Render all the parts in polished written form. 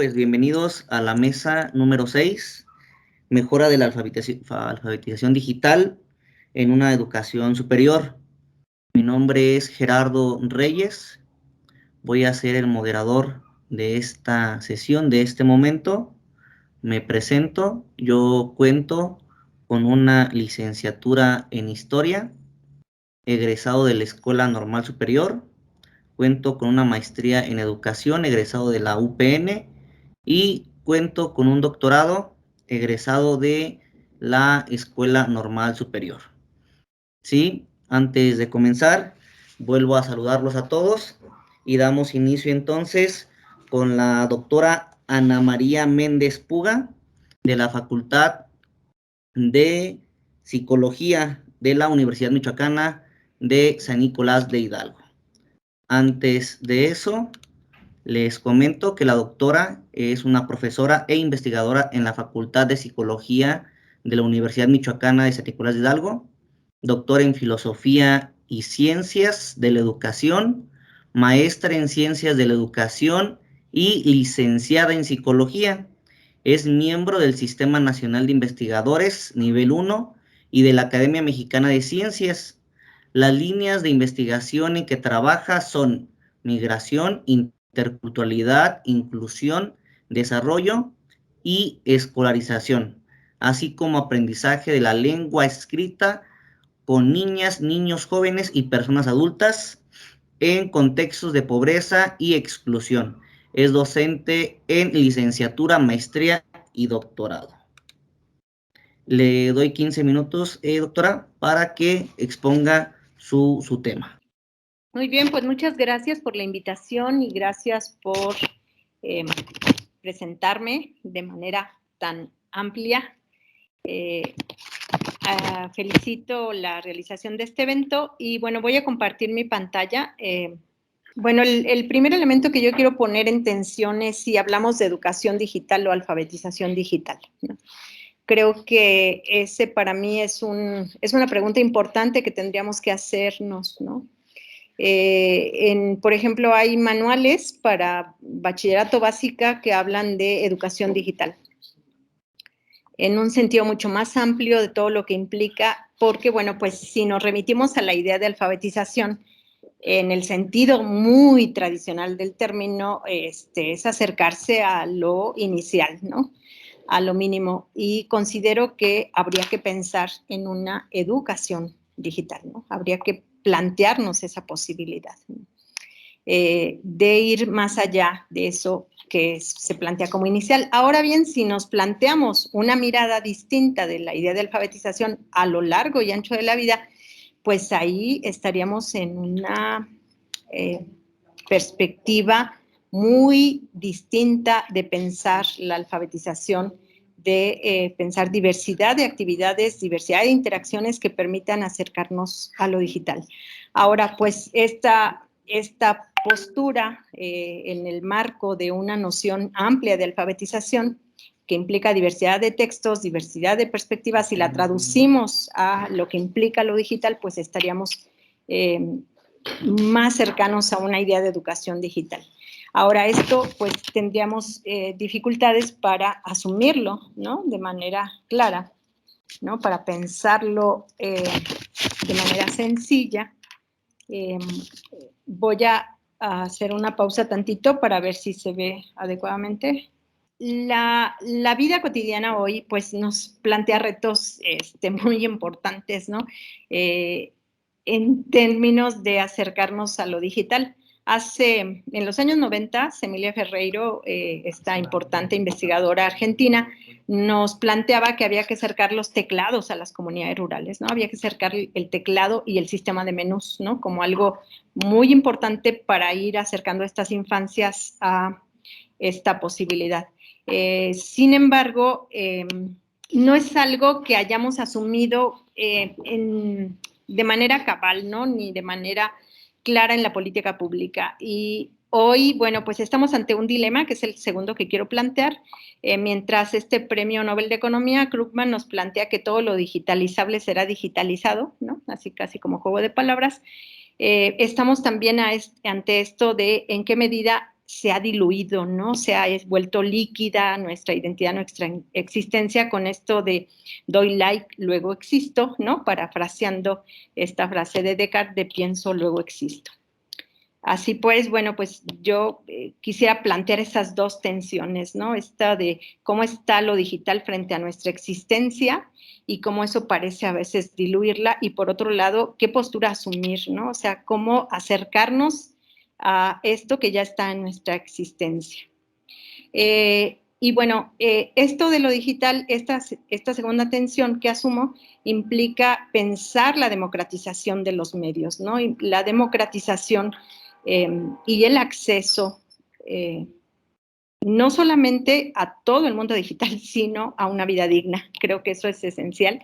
Pues bienvenidos a la mesa número 6, mejora de la alfabetización digital en una educación superior. Mi nombre es Gerardo Reyes, voy a ser el moderador de esta sesión, de este momento. Me presento, yo cuento con una licenciatura en Historia, egresado de la Escuela Normal Superior. Cuento con una maestría en Educación, egresado de la UPN, y cuento con un doctorado, egresado de la Escuela Normal Superior. Sí, antes de comenzar, vuelvo a saludarlos a todos y damos inicio entonces con la doctora Ana María Méndez Puga, de la Facultad de Psicología de la Universidad Michoacana de San Nicolás de Hidalgo. Antes de eso, les comento que la doctora es una profesora e investigadora en la Facultad de Psicología de la Universidad Michoacana de San Nicolás de Hidalgo, doctora en Filosofía y Ciencias de la Educación, maestra en Ciencias de la Educación y licenciada en Psicología. Es miembro del Sistema Nacional de Investigadores Nivel 1 y de la Academia Mexicana de Ciencias. Las líneas de investigación en que trabaja son migración, interculturalidad, inclusión, desarrollo y escolarización, así como aprendizaje de la lengua escrita con niñas, niños, jóvenes y personas adultas en contextos de pobreza y exclusión. Es docente en licenciatura, maestría y doctorado. Le doy 15 minutos, doctora, para que exponga su tema. Muy bien, pues muchas gracias por la invitación y gracias por presentarme de manera tan amplia. Felicito la realización de este evento y bueno, voy a compartir mi pantalla. Bueno, el primer elemento que yo quiero poner en tensión es si hablamos de educación digital o alfabetización digital, ¿no? Creo que ese para mí es una pregunta importante que tendríamos que hacernos, ¿no? Por ejemplo, hay manuales para bachillerato básica que hablan de educación digital, en un sentido mucho más amplio de todo lo que implica, porque, bueno, pues si nos remitimos a la idea de alfabetización, en el sentido muy tradicional del término, es acercarse a lo inicial, ¿no? A lo mínimo, y considero que habría que pensar en una educación digital, ¿no? Habría que plantearnos esa posibilidad, ¿no? De ir más allá de eso que se plantea como inicial. Ahora bien, si nos planteamos una mirada distinta de la idea de alfabetización a lo largo y ancho de la vida, pues ahí estaríamos en una perspectiva muy distinta de pensar la alfabetización, de pensar diversidad de actividades, diversidad de interacciones que permitan acercarnos a lo digital. Ahora, pues esta postura en el marco de una noción amplia de alfabetización que implica diversidad de textos, diversidad de perspectivas, si la traducimos a lo que implica lo digital, pues estaríamos más cercanos a una idea de educación digital. Ahora, esto, pues, tendríamos dificultades para asumirlo, ¿no? De manera clara, ¿no? Para pensarlo de manera sencilla. Voy a hacer una pausa tantito para ver si se ve adecuadamente. La vida cotidiana hoy, pues, nos plantea retos muy importantes, ¿no? En términos de acercarnos a lo digital. En los años 90, Emilia Ferreiro, esta importante investigadora argentina, nos planteaba que había que acercar los teclados a las comunidades rurales, ¿no? Había que acercar el teclado y el sistema de menús, ¿no? Como algo muy importante para ir acercando a estas infancias a esta posibilidad. Sin embargo, no es algo que hayamos asumido de manera cabal, ¿no? Ni de manera clara en la política pública. Y hoy, bueno, pues estamos ante un dilema, que es el segundo que quiero plantear. Mientras este premio Nobel de Economía, Krugman, nos plantea que todo lo digitalizable será digitalizado, ¿no? Así casi como juego de palabras. Estamos también ante esto de en qué medida se ha diluido, ¿no? Se ha vuelto líquida nuestra identidad, nuestra existencia con esto de doy like, luego existo, ¿no? Parafraseando esta frase de Descartes de pienso, luego existo. Así pues, bueno, pues yo quisiera plantear esas dos tensiones, ¿no? Esta de cómo está lo digital frente a nuestra existencia y cómo eso parece a veces diluirla, y por otro lado, qué postura asumir, ¿no? O sea, cómo acercarnos a esto que ya está en nuestra existencia. Y bueno, esto de lo digital, esta segunda tensión que asumo, implica pensar la democratización de los medios, ¿no? Y la democratización y el acceso no solamente a todo el mundo digital, sino a una vida digna. Creo que eso es esencial.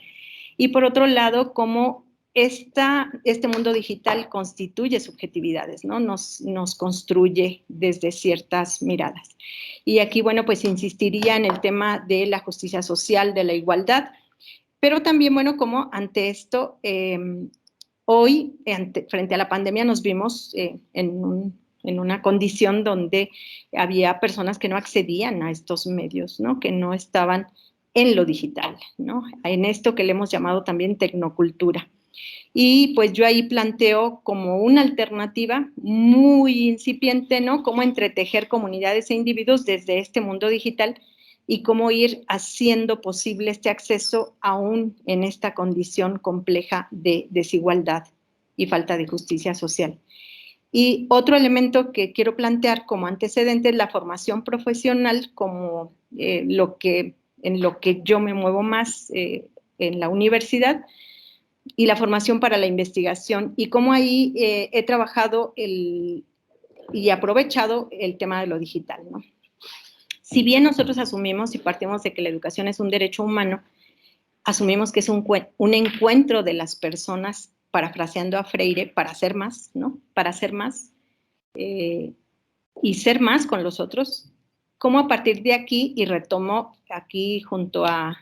Y por otro lado, cómo este mundo digital constituye subjetividades, ¿no? Nos construye desde ciertas miradas. Y aquí, bueno, pues insistiría en el tema de la justicia social, de la igualdad, pero también, bueno, como ante esto, hoy, frente a la pandemia, nos vimos en una condición donde había personas que no accedían a estos medios, ¿no? Que no estaban en lo digital, ¿no? En esto que le hemos llamado también tecnocultura. Y pues yo ahí planteo como una alternativa muy incipiente, ¿no? Cómo entretejer comunidades e individuos desde este mundo digital y cómo ir haciendo posible este acceso aún en esta condición compleja de desigualdad y falta de justicia social. Y otro elemento que quiero plantear como antecedente es la formación profesional, como en lo que yo me muevo más en la universidad, y la formación para la investigación, y cómo ahí he trabajado y aprovechado el tema de lo digital, ¿no? Si bien nosotros asumimos y partimos de que la educación es un derecho humano, asumimos que es un encuentro de las personas, parafraseando a Freire, para ser más, ¿no? Para ser más y ser más con los otros. Cómo a partir de aquí, y retomo aquí junto a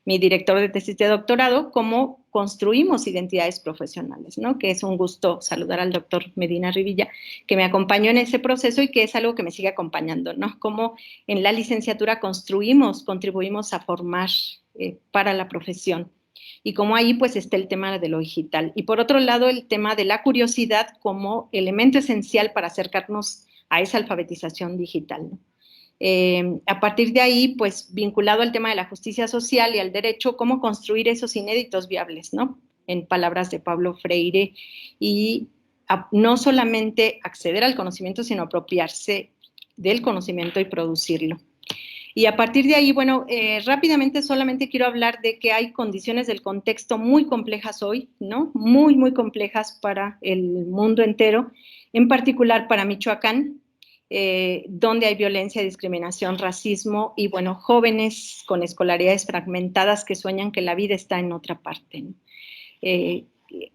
mi director de tesis de doctorado, cómo construimos identidades profesionales, ¿no? Que es un gusto saludar al doctor Medina Rivilla, que me acompañó en ese proceso y que es algo que me sigue acompañando, ¿no? Cómo en la licenciatura contribuimos a formar para la profesión. Y como ahí pues está el tema de lo digital. Y por otro lado, el tema de la curiosidad como elemento esencial para acercarnos a esa alfabetización digital, ¿no? A partir de ahí, pues vinculado al tema de la justicia social y al derecho, cómo construir esos inéditos viables, ¿no? En palabras de Pablo Freire, y no solamente acceder al conocimiento, sino apropiarse del conocimiento y producirlo. Y a partir de ahí, bueno, rápidamente solamente quiero hablar de que hay condiciones del contexto muy complejas hoy, ¿no? Muy, muy complejas para el mundo entero, en particular para Michoacán, donde hay violencia, discriminación, racismo y, bueno, jóvenes con escolaridades fragmentadas que sueñan que la vida está en otra parte, ¿no?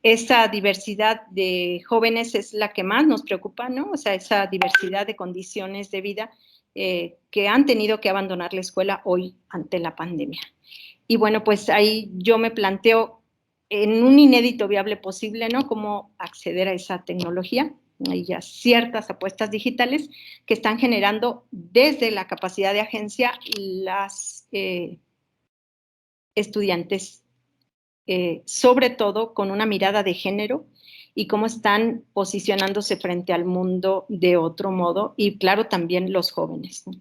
Esa diversidad de jóvenes es la que más nos preocupa, ¿no? O sea, esa diversidad de condiciones de vida que han tenido que abandonar la escuela hoy ante la pandemia. Y bueno, pues ahí yo me planteo en un inédito viable posible, ¿no? Cómo acceder a esa tecnología. Hay ya ciertas apuestas digitales que están generando desde la capacidad de agencia las estudiantes, sobre todo con una mirada de género y cómo están posicionándose frente al mundo de otro modo, y claro, también los jóvenes, ¿no?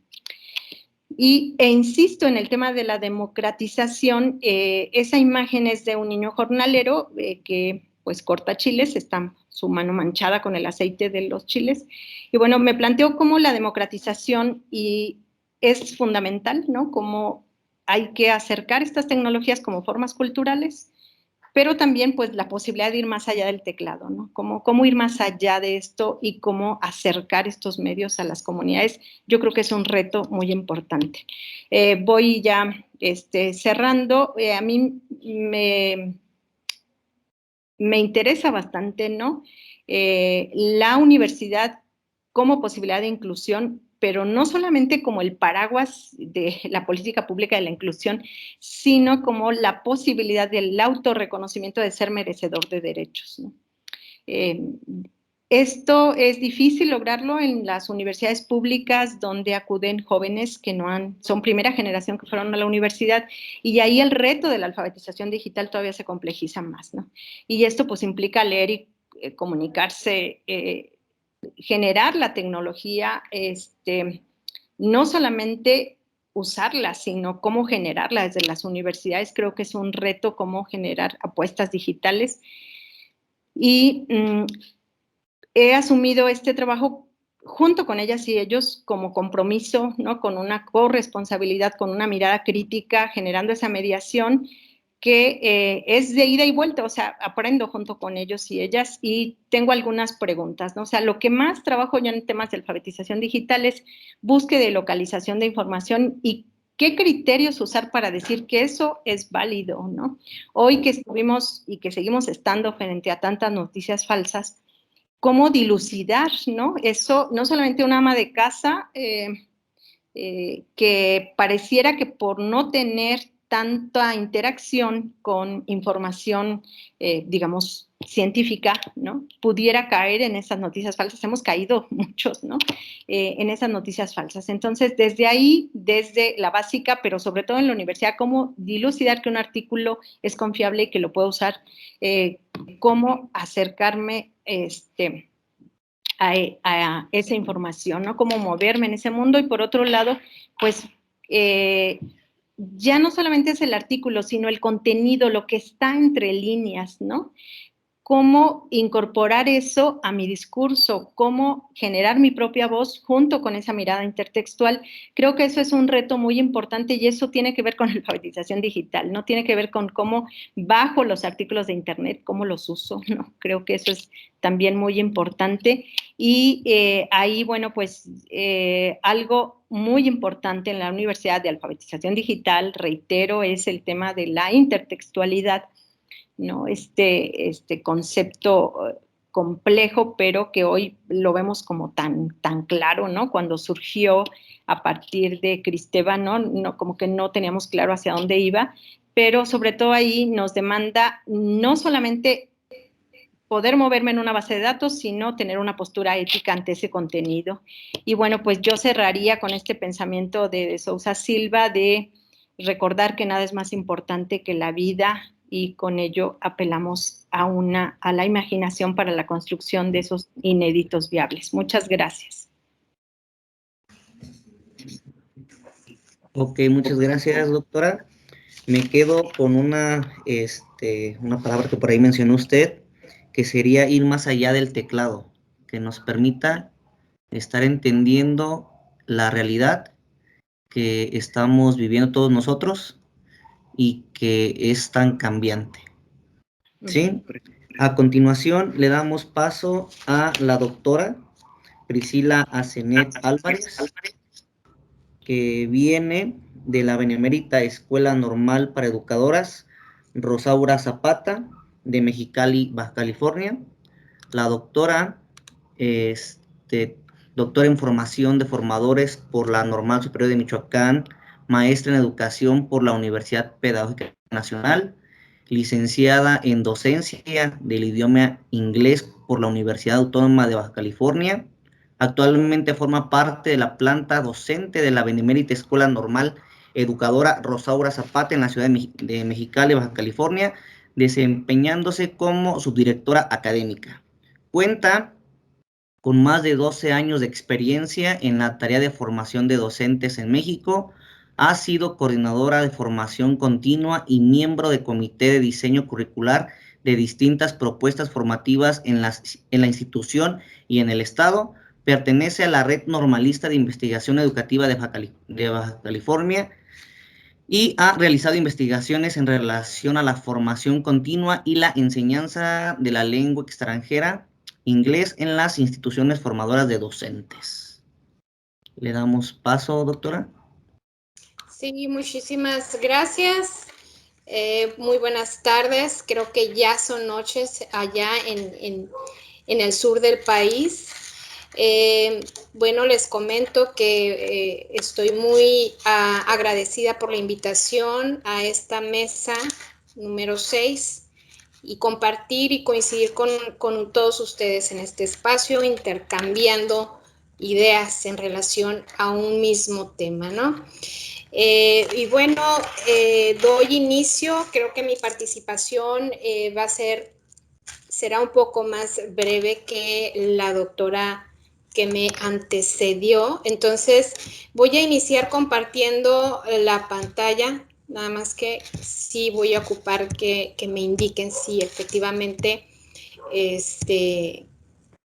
Insisto en el tema de la democratización. Esa imagen es de un niño jornalero que pues corta chiles, está su mano manchada con el aceite de los chiles, y bueno, me planteo cómo la democratización es fundamental, ¿no? Cómo hay que acercar estas tecnologías como formas culturales, pero también pues la posibilidad de ir más allá del teclado, ¿no? Cómo ir más allá de esto y cómo acercar estos medios a las comunidades. Yo creo que es un reto muy importante. Voy ya cerrando. A mí me interesa bastante, ¿no? La universidad como posibilidad de inclusión, pero no solamente como el paraguas de la política pública de la inclusión, sino como la posibilidad del autorreconocimiento de ser merecedor de derechos, ¿no? Esto es difícil lograrlo en las universidades públicas donde acuden jóvenes que son primera generación que fueron a la universidad, y ahí el reto de la alfabetización digital todavía se complejiza más, ¿no? Y esto pues implica leer y comunicarse, generar la tecnología, no solamente usarla, sino cómo generarla desde las universidades. Creo que es un reto cómo generar apuestas digitales. Y he asumido este trabajo junto con ellas y ellos como compromiso, ¿no? Con una corresponsabilidad, con una mirada crítica, generando esa mediación que es de ida y vuelta, o sea, aprendo junto con ellos y ellas, y tengo algunas preguntas, ¿no? O sea, lo que más trabajo yo en temas de alfabetización digital es búsqueda y localización de información y qué criterios usar para decir que eso es válido, ¿no? Hoy que estuvimos y que seguimos estando frente a tantas noticias falsas, cómo dilucidar, ¿no? Eso, no solamente una ama de casa que pareciera que por no tener tanta interacción con información, digamos, científica, ¿no? Pudiera caer en esas noticias falsas. Hemos caído muchos, ¿no? En esas noticias falsas. Entonces, desde ahí, desde la básica, pero sobre todo en la universidad, cómo dilucidar que un artículo es confiable y que lo puedo usar, cómo acercarme, a esa información, ¿no? Cómo moverme en ese mundo. Y por otro lado, pues ya no solamente es el artículo, sino el contenido, lo que está entre líneas, ¿no? Cómo incorporar eso a mi discurso, cómo generar mi propia voz junto con esa mirada intertextual. Creo que eso es un reto muy importante y eso tiene que ver con la alfabetización digital, no tiene que ver con cómo bajo los artículos de internet, cómo los uso, ¿no? Creo que eso es también muy importante. Y ahí, bueno, pues algo muy importante en la Universidad de Alfabetización Digital, reitero, es el tema de la intertextualidad, ¿no? Este concepto complejo, pero que hoy lo vemos como tan claro, ¿no? Cuando surgió a partir de Cristeva, ¿no? Como que no teníamos claro hacia dónde iba, pero sobre todo ahí nos demanda no solamente poder moverme en una base de datos, sino tener una postura ética ante ese contenido. Y bueno, pues yo cerraría con este pensamiento de Sousa Silva de recordar que nada es más importante que la vida, y con ello apelamos a la imaginación para la construcción de esos inéditos viables. Muchas gracias. Ok, muchas gracias, doctora. Me quedo con una palabra que por ahí mencionó usted, que sería ir más allá del teclado, que nos permita estar entendiendo la realidad que estamos viviendo todos nosotros y que es tan cambiante. ¿Sí? A continuación le damos paso a la doctora Priscila Asenet Álvarez, que viene de la Benemérita Escuela Normal para Educadoras Rosaura Zapata, de Mexicali, Baja California. La doctora, doctora en formación de formadores por la Normal Superior de Michoacán, maestra en educación por la Universidad Pedagógica Nacional, licenciada en docencia del idioma inglés por la Universidad Autónoma de Baja California. Actualmente forma parte de la planta docente de la Benemérita Escuela Normal Educadora Rosaura Zapata en la ciudad de Mexicali, Baja California, desempeñándose como subdirectora académica. Cuenta con más de 12 años de experiencia en la tarea de formación de docentes en México. Ha sido coordinadora de formación continua y miembro de comité de diseño curricular de distintas propuestas formativas en la institución y en el Estado. Pertenece a la Red Normalista de Investigación Educativa de Baja California y ha realizado investigaciones en relación a la formación continua y la enseñanza de la lengua extranjera, inglés, en las instituciones formadoras de docentes. Le damos paso, doctora. Sí, muchísimas gracias. Muy buenas tardes. Creo que ya son noches allá en el sur del país. Bueno, les comento que estoy muy agradecida por la invitación a esta mesa número 6 y compartir y coincidir con todos ustedes en este espacio, intercambiando ideas en relación a un mismo tema, ¿no? Y bueno, doy inicio. Creo que mi participación será un poco más breve que la doctora que me antecedió. Entonces, voy a iniciar compartiendo la pantalla, nada más que sí voy a ocupar que me indiquen si efectivamente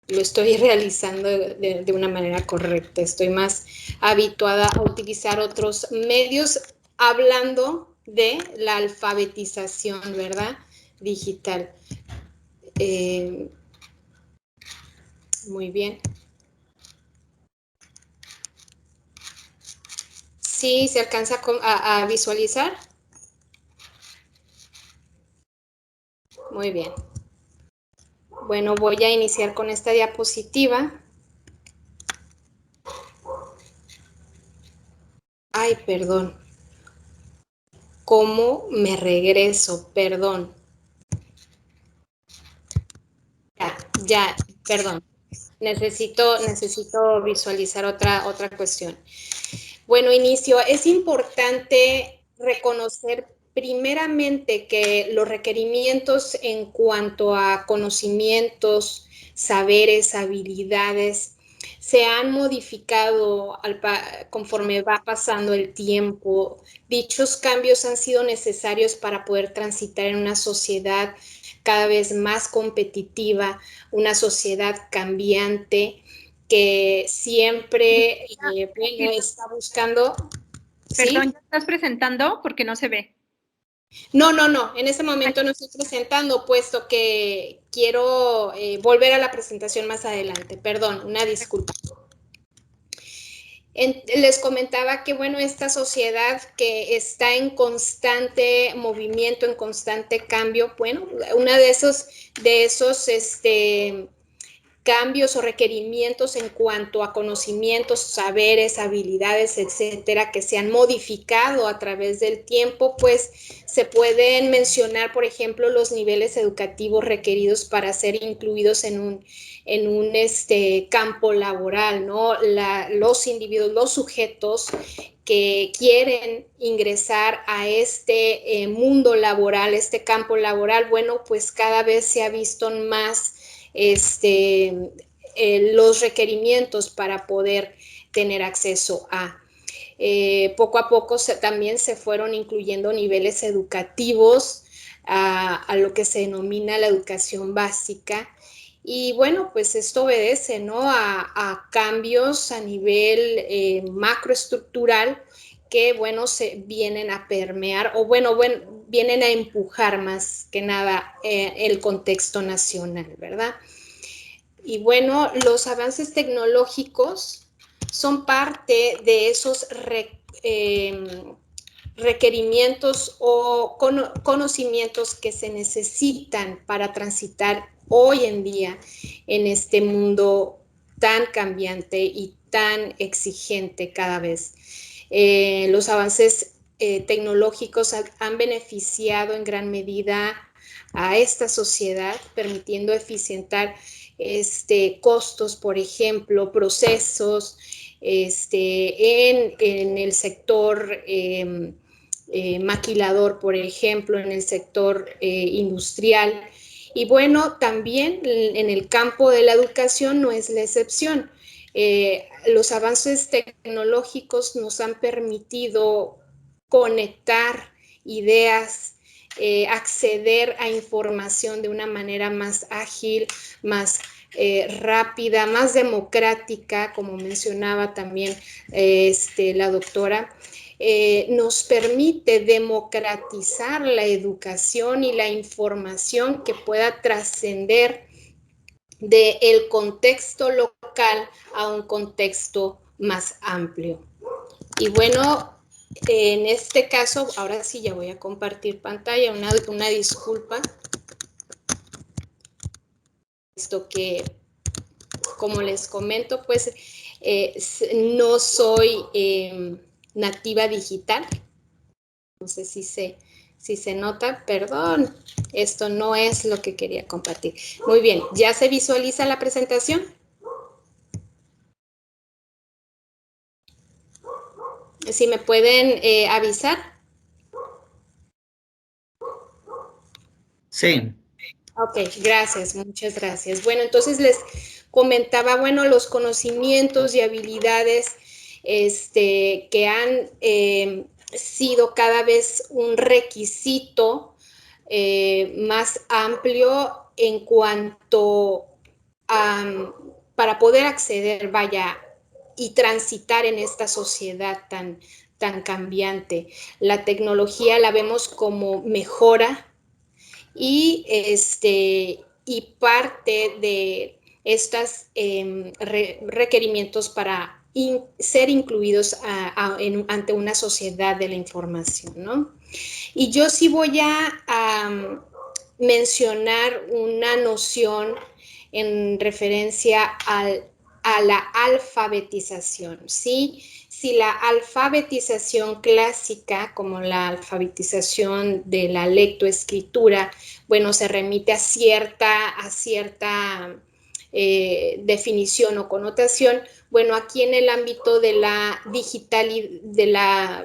lo estoy realizando de una manera correcta. Estoy más habituada a utilizar otros medios hablando de la alfabetización, ¿verdad? Digital. Muy bien. ¿Sí se alcanza a visualizar? Muy bien. Bueno, voy a iniciar con esta diapositiva. Ay, perdón. ¿Cómo me regreso? Perdón. Ya, perdón. Necesito visualizar otra cuestión. Bueno, inicio. Es importante reconocer primeramente que los requerimientos en cuanto a conocimientos, saberes, habilidades, se han modificado conforme va pasando el tiempo. Dichos cambios han sido necesarios para poder transitar en una sociedad cada vez más competitiva, una sociedad cambiante que siempre está buscando. Perdón, ¿Sí? ¿ya estás presentando? Porque no se ve. No, en este momento no estoy presentando, puesto que quiero volver a la presentación más adelante. Perdón, una disculpa. Les comentaba que, bueno, esta sociedad que está en constante movimiento, en constante cambio, bueno, una de esos cambios o requerimientos en cuanto a conocimientos, saberes, habilidades, etcétera, que se han modificado a través del tiempo, pues se pueden mencionar, por ejemplo, los niveles educativos requeridos para ser incluidos en un campo laboral, ¿no? Los individuos, los sujetos que quieren ingresar a este mundo laboral, este campo laboral, bueno, pues cada vez se ha visto más los requerimientos para poder tener acceso a. Poco a poco también se fueron incluyendo niveles educativos a lo que se denomina la educación básica. Y bueno, pues esto obedece, ¿no?, a cambios a nivel macroestructural que, bueno, se vienen a permear o, bueno, vienen a empujar más que nada el contexto nacional, ¿verdad? Y bueno, los avances tecnológicos son parte de esos requerimientos o conocimientos que se necesitan para transitar hoy en día en este mundo tan cambiante y tan exigente cada vez. Los avances tecnológicos han beneficiado en gran medida a esta sociedad, permitiendo eficientar costos, por ejemplo, procesos en el sector maquilador, por ejemplo, en el sector industrial. Y bueno, también en el campo de la educación no es la excepción. Los avances tecnológicos nos han permitido conectar ideas, acceder a información de una manera más ágil, más rápida, más democrática, como mencionaba también la doctora. Nos permite democratizar la educación y la información que pueda trascender del contexto local a un contexto más amplio. Y bueno, en este caso, ahora sí ya voy a compartir pantalla, una disculpa. Esto que, como les comento, pues no soy nativa digital. No sé si se Si se nota, perdón, esto no es lo que quería compartir. Muy bien, ¿ya se visualiza la presentación? Si me pueden avisar. Sí. Ok, gracias, muchas gracias. Bueno, entonces les comentaba, bueno, los conocimientos y habilidades que han sido cada vez un requisito más amplio en cuanto a, para poder acceder, vaya, y transitar en esta sociedad tan cambiante. La tecnología la vemos como mejora y parte de estos requerimientos para ser incluidos ante una sociedad de la información, ¿no? Y yo sí voy a mencionar una noción en referencia a la alfabetización, ¿sí? Si la alfabetización clásica, como la alfabetización de la lectoescritura, bueno, se remite a cierta definición o connotación, bueno, aquí en el ámbito de la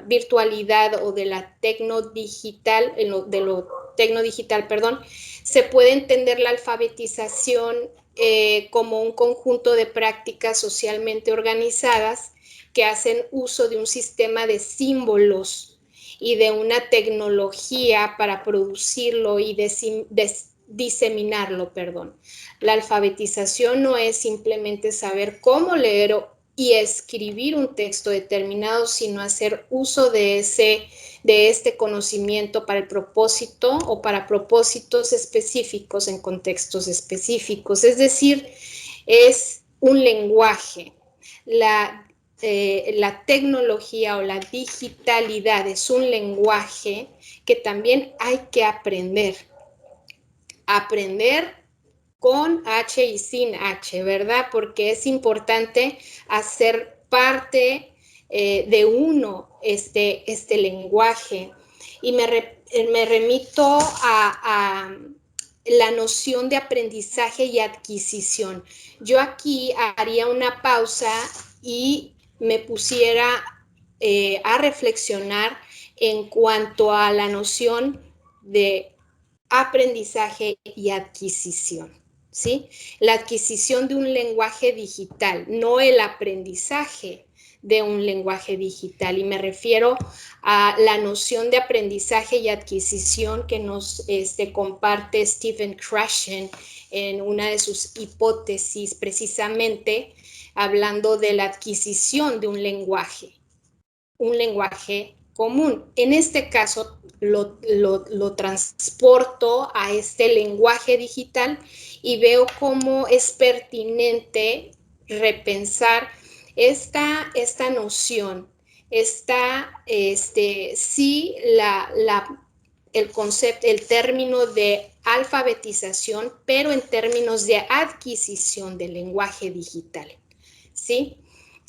virtualidad o de la tecnodigital, de lo tecnodigital, perdón, se puede entender la alfabetización como un conjunto de prácticas socialmente organizadas que hacen uso de un sistema de símbolos y de una tecnología para producirlo y diseminarlo, perdón. La alfabetización no es simplemente saber cómo leer y escribir un texto determinado, sino hacer uso de este conocimiento para el propósito o para propósitos específicos en contextos específicos. Es decir, es un lenguaje. La tecnología o la digitalidad es un lenguaje que también hay que aprender. Aprender con H y sin H, ¿verdad? Porque es importante hacer parte de uno este lenguaje. Y me remito a la noción de aprendizaje y adquisición. Yo aquí haría una pausa y me pusiera a reflexionar en cuanto a la noción de aprendizaje y adquisición, ¿sí? La adquisición de un lenguaje digital, no el aprendizaje de un lenguaje digital. Y me refiero a la noción de aprendizaje y adquisición que nos comparte Stephen Krashen en una de sus hipótesis, precisamente hablando de la adquisición de un lenguaje común. En este caso, lo transporto a este lenguaje digital y veo cómo es pertinente repensar esta noción. Sí, el concepto, el término de alfabetización, pero en términos de adquisición del lenguaje digital, ¿sí?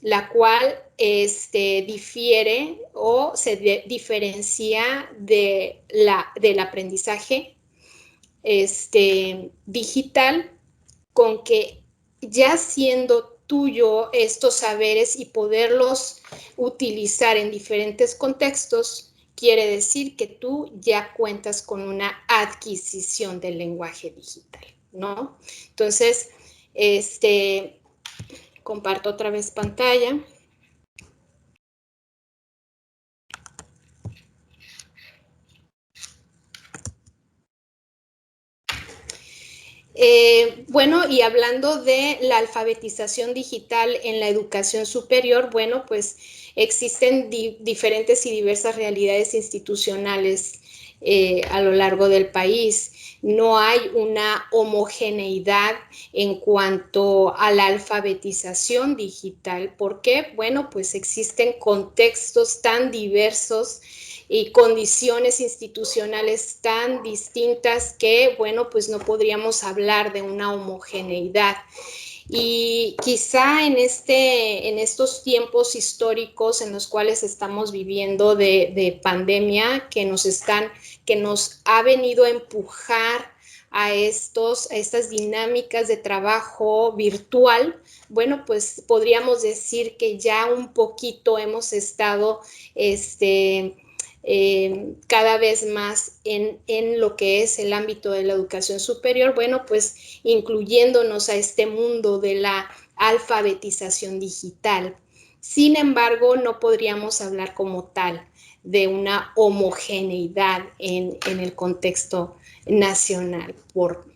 La cual difiere o se diferencia del aprendizaje digital, con que ya siendo tuyo estos saberes y poderlos utilizar en diferentes contextos, quiere decir que tú ya cuentas con una adquisición del lenguaje digital, ¿no? Entonces, comparto otra vez pantalla. Bueno, y hablando de la alfabetización digital en la educación superior, bueno, pues existen diferentes y diversas realidades institucionales a lo largo del país. No hay una homogeneidad en cuanto a la alfabetización digital. ¿Por qué? Bueno, pues existen contextos tan diversos y condiciones institucionales tan distintas que, bueno, pues no podríamos hablar de una homogeneidad. Y quizá en estos tiempos históricos en los cuales estamos viviendo de pandemia, que nos ha venido a empujar a estas dinámicas de trabajo virtual, bueno, pues podríamos decir que ya un poquito hemos estado cada vez más en lo que es el ámbito de la educación superior, bueno, pues incluyéndonos a este mundo de la alfabetización digital. Sin embargo, no podríamos hablar como tal de una homogeneidad en el contexto nacional por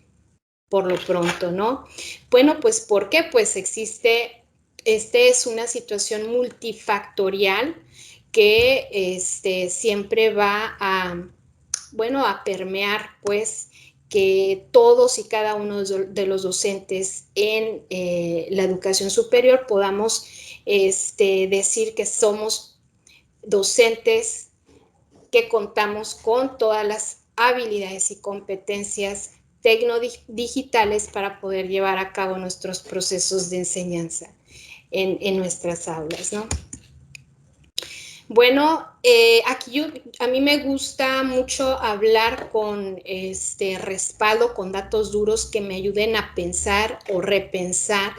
lo pronto, ¿no? Bueno, pues ¿por qué? Pues es una situación multifactorial que siempre va a permear, pues, que todos y cada uno de los docentes en la educación superior podamos decir que somos docentes que contamos con todas las habilidades y competencias tecnodigitales para poder llevar a cabo nuestros procesos de enseñanza en nuestras aulas, ¿no? Bueno, aquí a mí me gusta mucho hablar con respaldo, con datos duros que me ayuden a pensar o repensar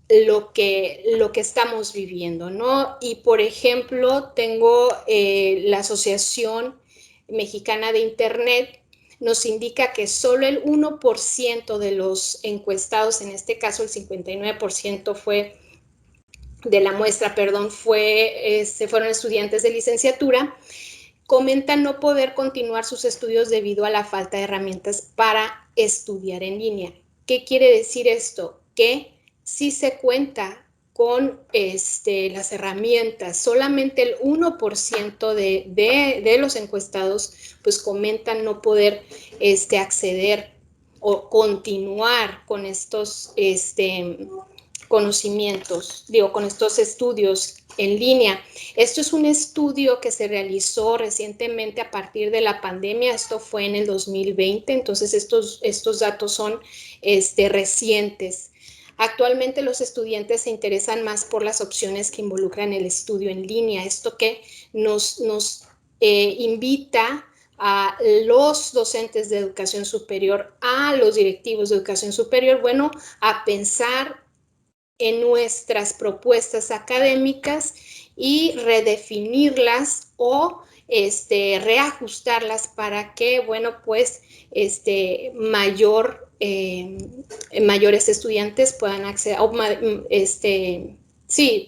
lo que estamos viviendo, ¿no? Y, por ejemplo, tengo la Asociación Mexicana de Internet, nos indica que solo el 1% de los encuestados, en este caso el 59% de la muestra, fueron estudiantes de licenciatura, comentan no poder continuar sus estudios debido a la falta de herramientas para estudiar en línea. ¿Qué quiere decir esto? Que sí se cuenta con las herramientas, solamente el 1% de los encuestados pues comentan no poder acceder o continuar con estos conocimientos, con estos estudios en línea. Esto es un estudio que se realizó recientemente a partir de la pandemia, esto fue en el 2020, entonces estos datos son recientes. Actualmente los estudiantes se interesan más por las opciones que involucran el estudio en línea, esto que nos invita a los docentes de educación superior, a los directivos de educación superior, bueno, a pensar en nuestras propuestas académicas y redefinirlas o reajustarlas para que, bueno, pues mayores estudiantes puedan acceder,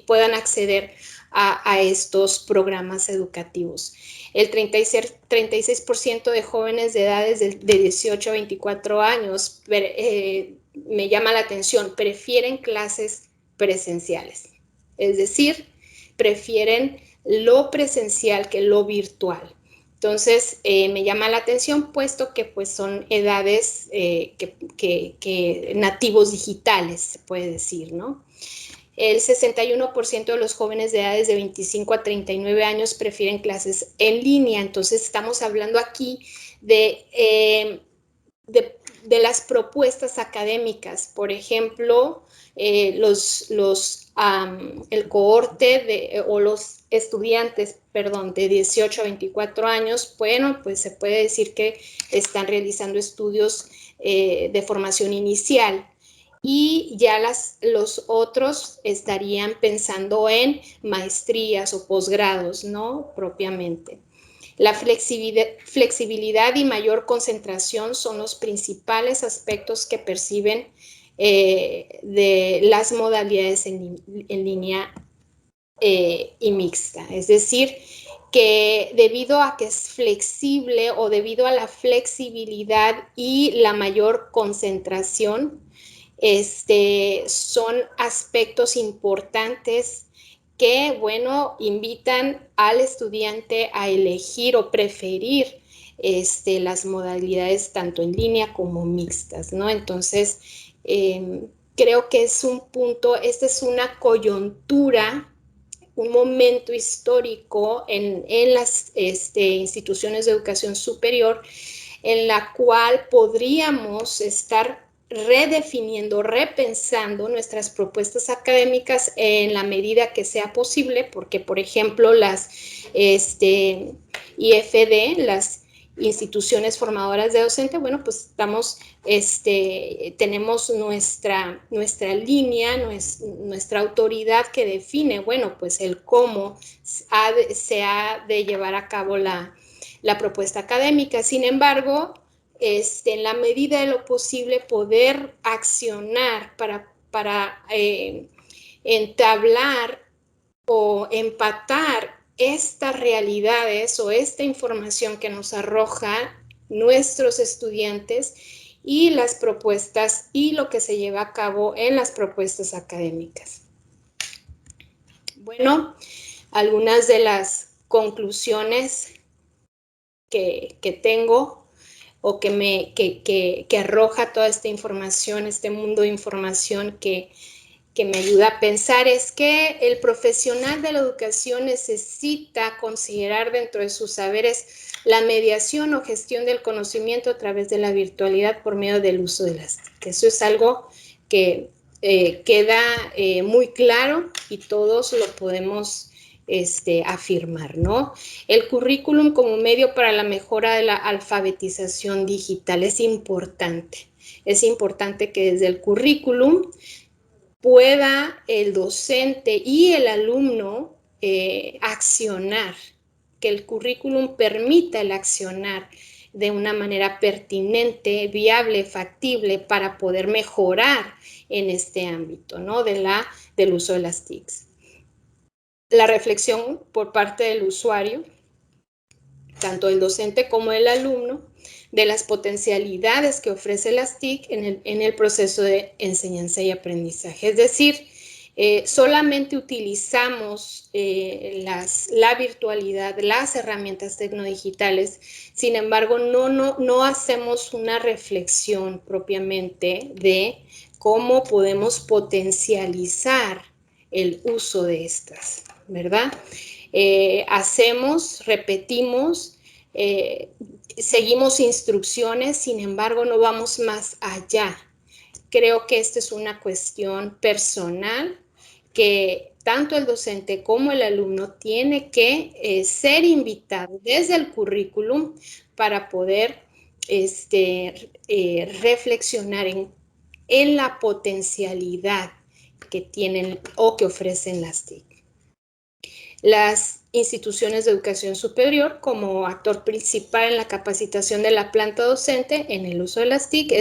puedan acceder a estos programas educativos. El 36% de jóvenes de edades de 18 a 24 años me llama la atención, prefieren clases presenciales, es decir, prefieren lo presencial que lo virtual. Entonces, me llama la atención puesto que pues, son edades que nativos digitales, se puede decir, ¿no? El 61% de los jóvenes de edades de 25 a 39 años prefieren clases en línea. Entonces, estamos hablando aquí de las propuestas académicas. Por ejemplo, el cohorte o los estudiantes, de 18 a 24 años, bueno, pues se puede decir que están realizando estudios de formación inicial. Y ya los otros estarían pensando en maestrías o posgrados, ¿no? Propiamente. La flexibilidad y mayor concentración son los principales aspectos que perciben de las modalidades en línea y mixta. Es decir, que debido a que es flexible o debido a la flexibilidad y la mayor concentración, son aspectos importantes que, bueno, invitan al estudiante a elegir o preferir las modalidades tanto en línea como mixtas, ¿no? Entonces, creo que es un punto, esta es una coyuntura, un momento histórico en las instituciones de educación superior en la cual podríamos estar redefiniendo, repensando nuestras propuestas académicas en la medida que sea posible, porque, por ejemplo, las IFD, las instituciones formadoras de docente, bueno, pues tenemos nuestra línea, nuestra autoridad que define, bueno, pues el cómo se ha de llevar a cabo la propuesta académica. Sin embargo, en la medida de lo posible, poder accionar para entablar o empatar estas realidades o esta información que nos arroja nuestros estudiantes y las propuestas y lo que se lleva a cabo en las propuestas académicas. Bueno, algunas de las conclusiones que tengo o que arroja toda esta información, este mundo de información que me ayuda a pensar, es que el profesional de la educación necesita considerar dentro de sus saberes la mediación o gestión del conocimiento a través de la virtualidad por medio del uso de las TIC. Eso es algo que queda muy claro y todos lo podemos afirmar, ¿no? El currículum como medio para la mejora de la alfabetización digital es importante. Es importante que desde el currículum pueda el docente y el alumno accionar, que el currículum permita el accionar de una manera pertinente, viable, factible para poder mejorar en este ámbito, ¿no? Del uso de las TICs. La reflexión por parte del usuario, tanto el docente como el alumno, de las potencialidades que ofrece las TIC en el proceso de enseñanza y aprendizaje. Es decir, solamente utilizamos la virtualidad, las herramientas tecnodigitales, sin embargo, no hacemos una reflexión propiamente de cómo podemos potencializar el uso de estas, ¿verdad? Repetimos, seguimos instrucciones, sin embargo, no vamos más allá. Creo que esta es una cuestión personal que tanto el docente como el alumno tiene que ser invitado desde el currículum para poder reflexionar en la potencialidad que tienen o que ofrecen las TIC. Las instituciones de educación superior como actor principal en la capacitación de la planta docente en el uso de las TIC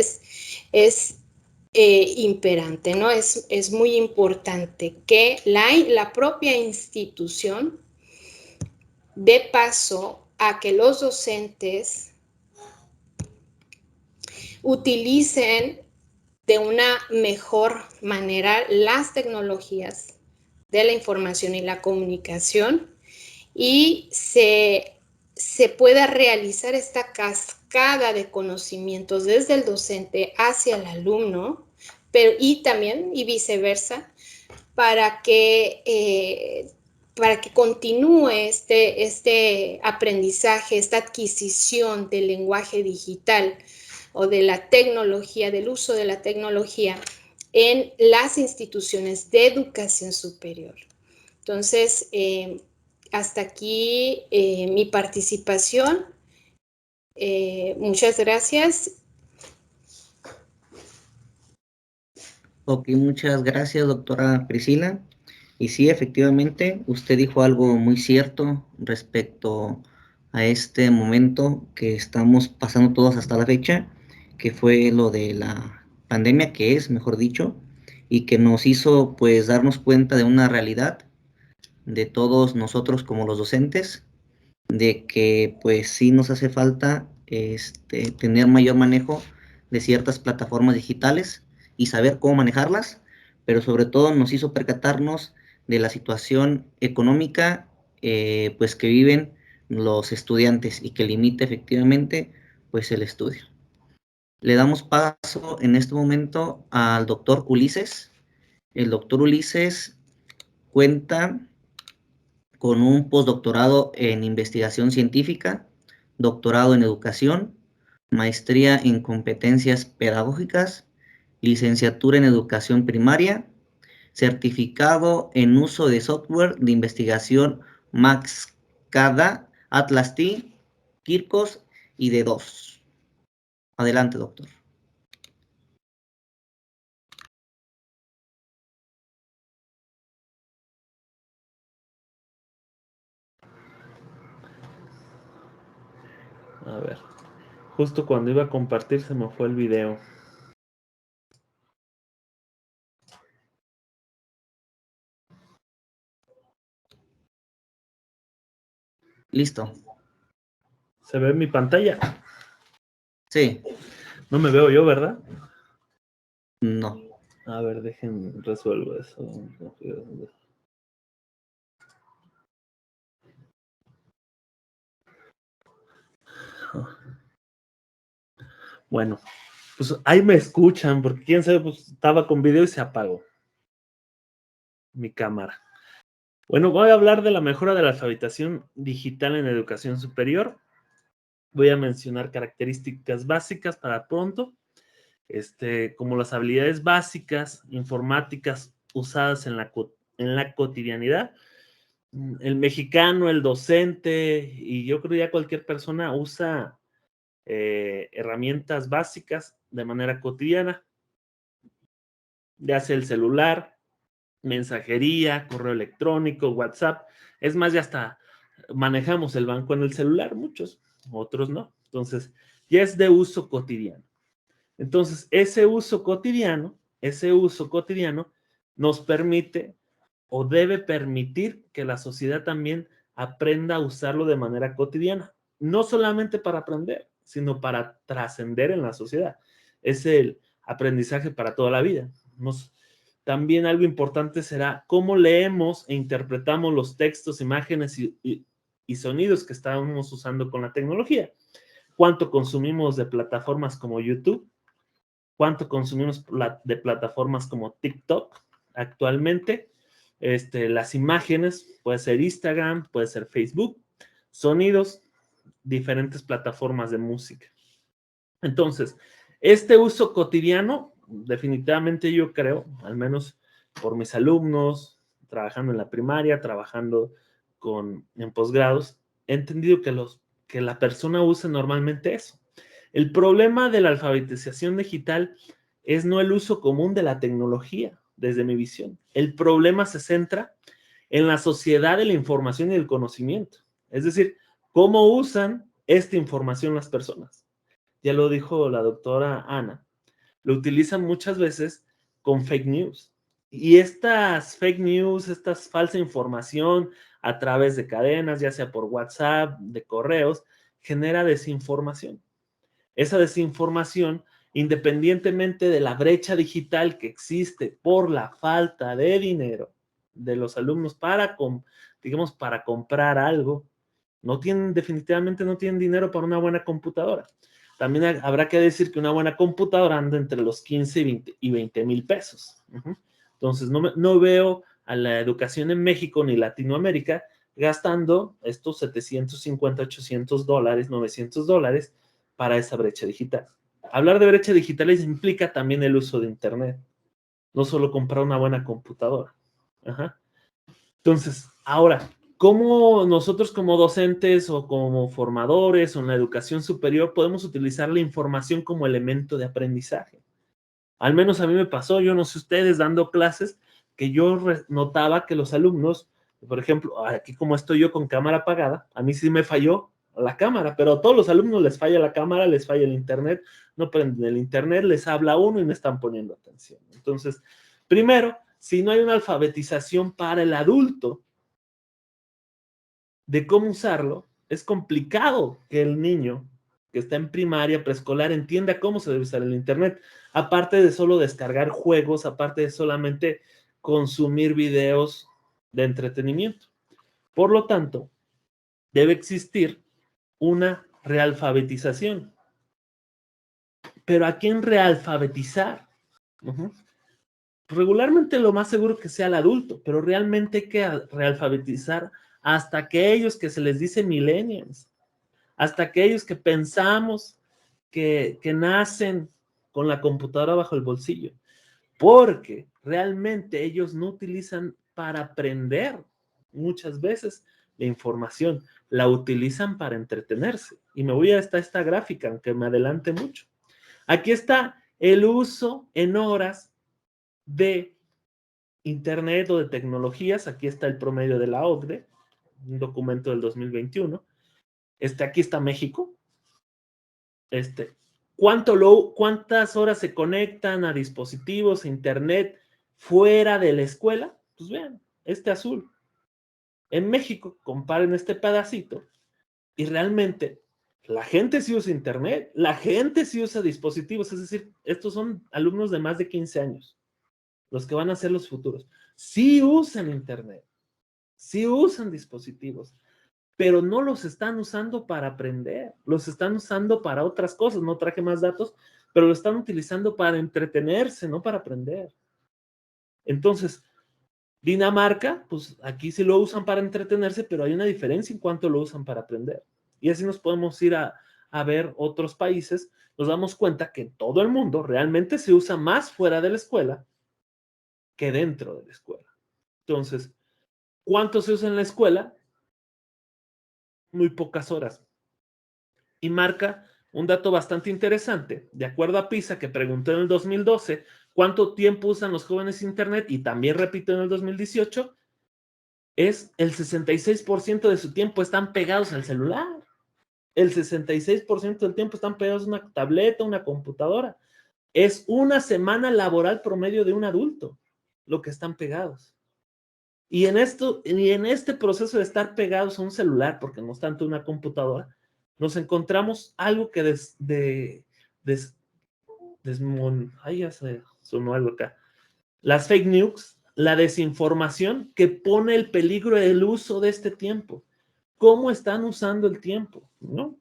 es imperante, ¿no? Es muy importante que la propia institución dé paso a que los docentes utilicen de una mejor manera las tecnologías de la información y la comunicación y se pueda realizar esta cascada de conocimientos desde el docente hacia el alumno, y también y viceversa, para que continúe este aprendizaje, esta adquisición del lenguaje digital o de la tecnología, del uso de la tecnología en las instituciones de educación superior. Entonces, hasta aquí mi participación. Muchas gracias. Ok, muchas gracias, doctora Priscila. Y sí, efectivamente, usted dijo algo muy cierto respecto a este momento que estamos pasando todos hasta la fecha, que fue lo de la pandemia, que es, mejor dicho, y que nos hizo pues darnos cuenta de una realidad de todos nosotros como los docentes, de que pues sí nos hace falta tener mayor manejo de ciertas plataformas digitales y saber cómo manejarlas, pero sobre todo nos hizo percatarnos de la situación económica pues que viven los estudiantes y que limita efectivamente pues el estudio. Le damos paso en este momento al doctor Ulises. El doctor Ulises cuenta con un postdoctorado en investigación científica, doctorado en educación, maestría en competencias pedagógicas licenciatura en educación primaria, certificado en uso de software de investigación Maxcada, Atlas T, Kirkos y D2. Adelante, doctor. A ver, justo cuando iba a compartir se me fue el video. Listo. ¿Se ve mi pantalla? Sí. No me veo yo, ¿verdad? No. A ver, dejen, resuelvo eso. Bueno, pues ahí me escuchan, porque quién sabe, pues estaba con video y se apagó mi cámara. Bueno, voy a hablar de la mejora de la alfabetización digital en educación superior. Voy a mencionar características básicas para pronto, como las habilidades básicas informáticas usadas en la cotidianidad. El mexicano, el docente y yo creo ya cualquier persona usa herramientas básicas de manera cotidiana, ya sea el celular, mensajería, correo electrónico, WhatsApp. Es más, ya hasta manejamos el banco en el celular, muchos, otros no. Entonces, ya es de uso cotidiano. Entonces, ese uso cotidiano nos permite o debe permitir que la sociedad también aprenda a usarlo de manera cotidiana. No solamente para aprender, sino para trascender en la sociedad. Es el aprendizaje para toda la vida. También algo importante será cómo leemos e interpretamos los textos, imágenes y sonidos que estamos usando con la tecnología. ¿Cuánto consumimos de plataformas como YouTube? ¿Cuánto consumimos de plataformas como TikTok actualmente? Las imágenes, puede ser Instagram, puede ser Facebook, sonidos, diferentes plataformas de música. Entonces, este uso cotidiano, definitivamente yo creo, al menos por mis alumnos, trabajando en la primaria, trabajando en posgrados, he entendido que la persona usa normalmente eso. El problema de la alfabetización digital es no el uso común de la tecnología, desde mi visión. El problema se centra en la sociedad de la información y el conocimiento. Es decir, cómo usan esta información las personas. Ya lo dijo la doctora Ana, lo utilizan muchas veces con fake news. Y estas fake news, esta falsa información a través de cadenas, ya sea por WhatsApp, de correos, genera desinformación. Esa desinformación, independientemente de la brecha digital que existe por la falta de dinero de los alumnos para comprar algo, definitivamente no tienen dinero para una buena computadora. También habrá que decir que una buena computadora anda entre los 15 y 20 mil pesos. Entonces, no veo a la educación en México ni Latinoamérica gastando estos $750, $800, $900 para esa brecha digital. Hablar de brecha digital implica también el uso de Internet, no solo comprar una buena computadora. Entonces, ahora, ¿cómo nosotros como docentes o como formadores o en la educación superior podemos utilizar la información como elemento de aprendizaje? Al menos a mí me pasó, yo no sé ustedes, dando clases, que yo notaba que los alumnos, por ejemplo, aquí como estoy yo con cámara apagada, a mí sí me falló la cámara, pero a todos los alumnos les falla la cámara, les falla el internet, no prenden el internet, les habla uno y no están poniendo atención. Entonces, primero, si no hay una alfabetización para el adulto de cómo usarlo, es complicado que el niño que está en primaria, preescolar, entienda cómo se debe usar el internet, aparte de solo descargar juegos, aparte de solamente consumir videos de entretenimiento. Por lo tanto, debe existir una realfabetización. ¿Pero a quién realfabetizar? Regularmente lo más seguro que sea el adulto, pero realmente hay que realfabetizar hasta aquellos que se les dice millennials, hasta aquellos que pensamos que nacen con la computadora bajo el bolsillo, porque realmente ellos no utilizan para aprender muchas veces la información, la utilizan para entretenerse. Y me voy a esta gráfica, aunque me adelante mucho. Aquí está el uso en horas de Internet o de tecnologías. Aquí está el promedio de la OCDE, un documento del 2021. Aquí está México. ¿Cuántas horas se conectan a dispositivos, a Internet, fuera de la escuela? Pues vean, azul. En México, comparen este pedacito y realmente la gente sí usa Internet, la gente sí usa dispositivos, es decir, estos son alumnos de más de 15 años, los que van a ser los futuros. Sí usan Internet, sí usan dispositivos, pero no los están usando para aprender, los están usando para otras cosas. No traje más datos, pero lo están utilizando para entretenerse, no para aprender. Entonces, Dinamarca, pues aquí sí lo usan para entretenerse, pero hay una diferencia en cuánto lo usan para aprender. Y así nos podemos ir a ver otros países, nos damos cuenta que en todo el mundo realmente se usa más fuera de la escuela que dentro de la escuela. Entonces, ¿cuánto se usa en la escuela? Muy pocas horas. Y marca un dato bastante interesante. De acuerdo a PISA, que preguntó en el 2012 cuánto tiempo usan los jóvenes Internet, y también repito en el 2018, es el 66% de su tiempo están pegados al celular. El 66% del tiempo están pegados a una tableta, una computadora. Es una semana laboral promedio de un adulto lo que están pegados. Y en este proceso de estar pegados a un celular, porque no es tanto una computadora, nos encontramos algo que ay, ya se sonó algo acá. Las fake news, la desinformación que pone el peligro del uso de este tiempo. ¿Cómo están usando el tiempo? ¿No?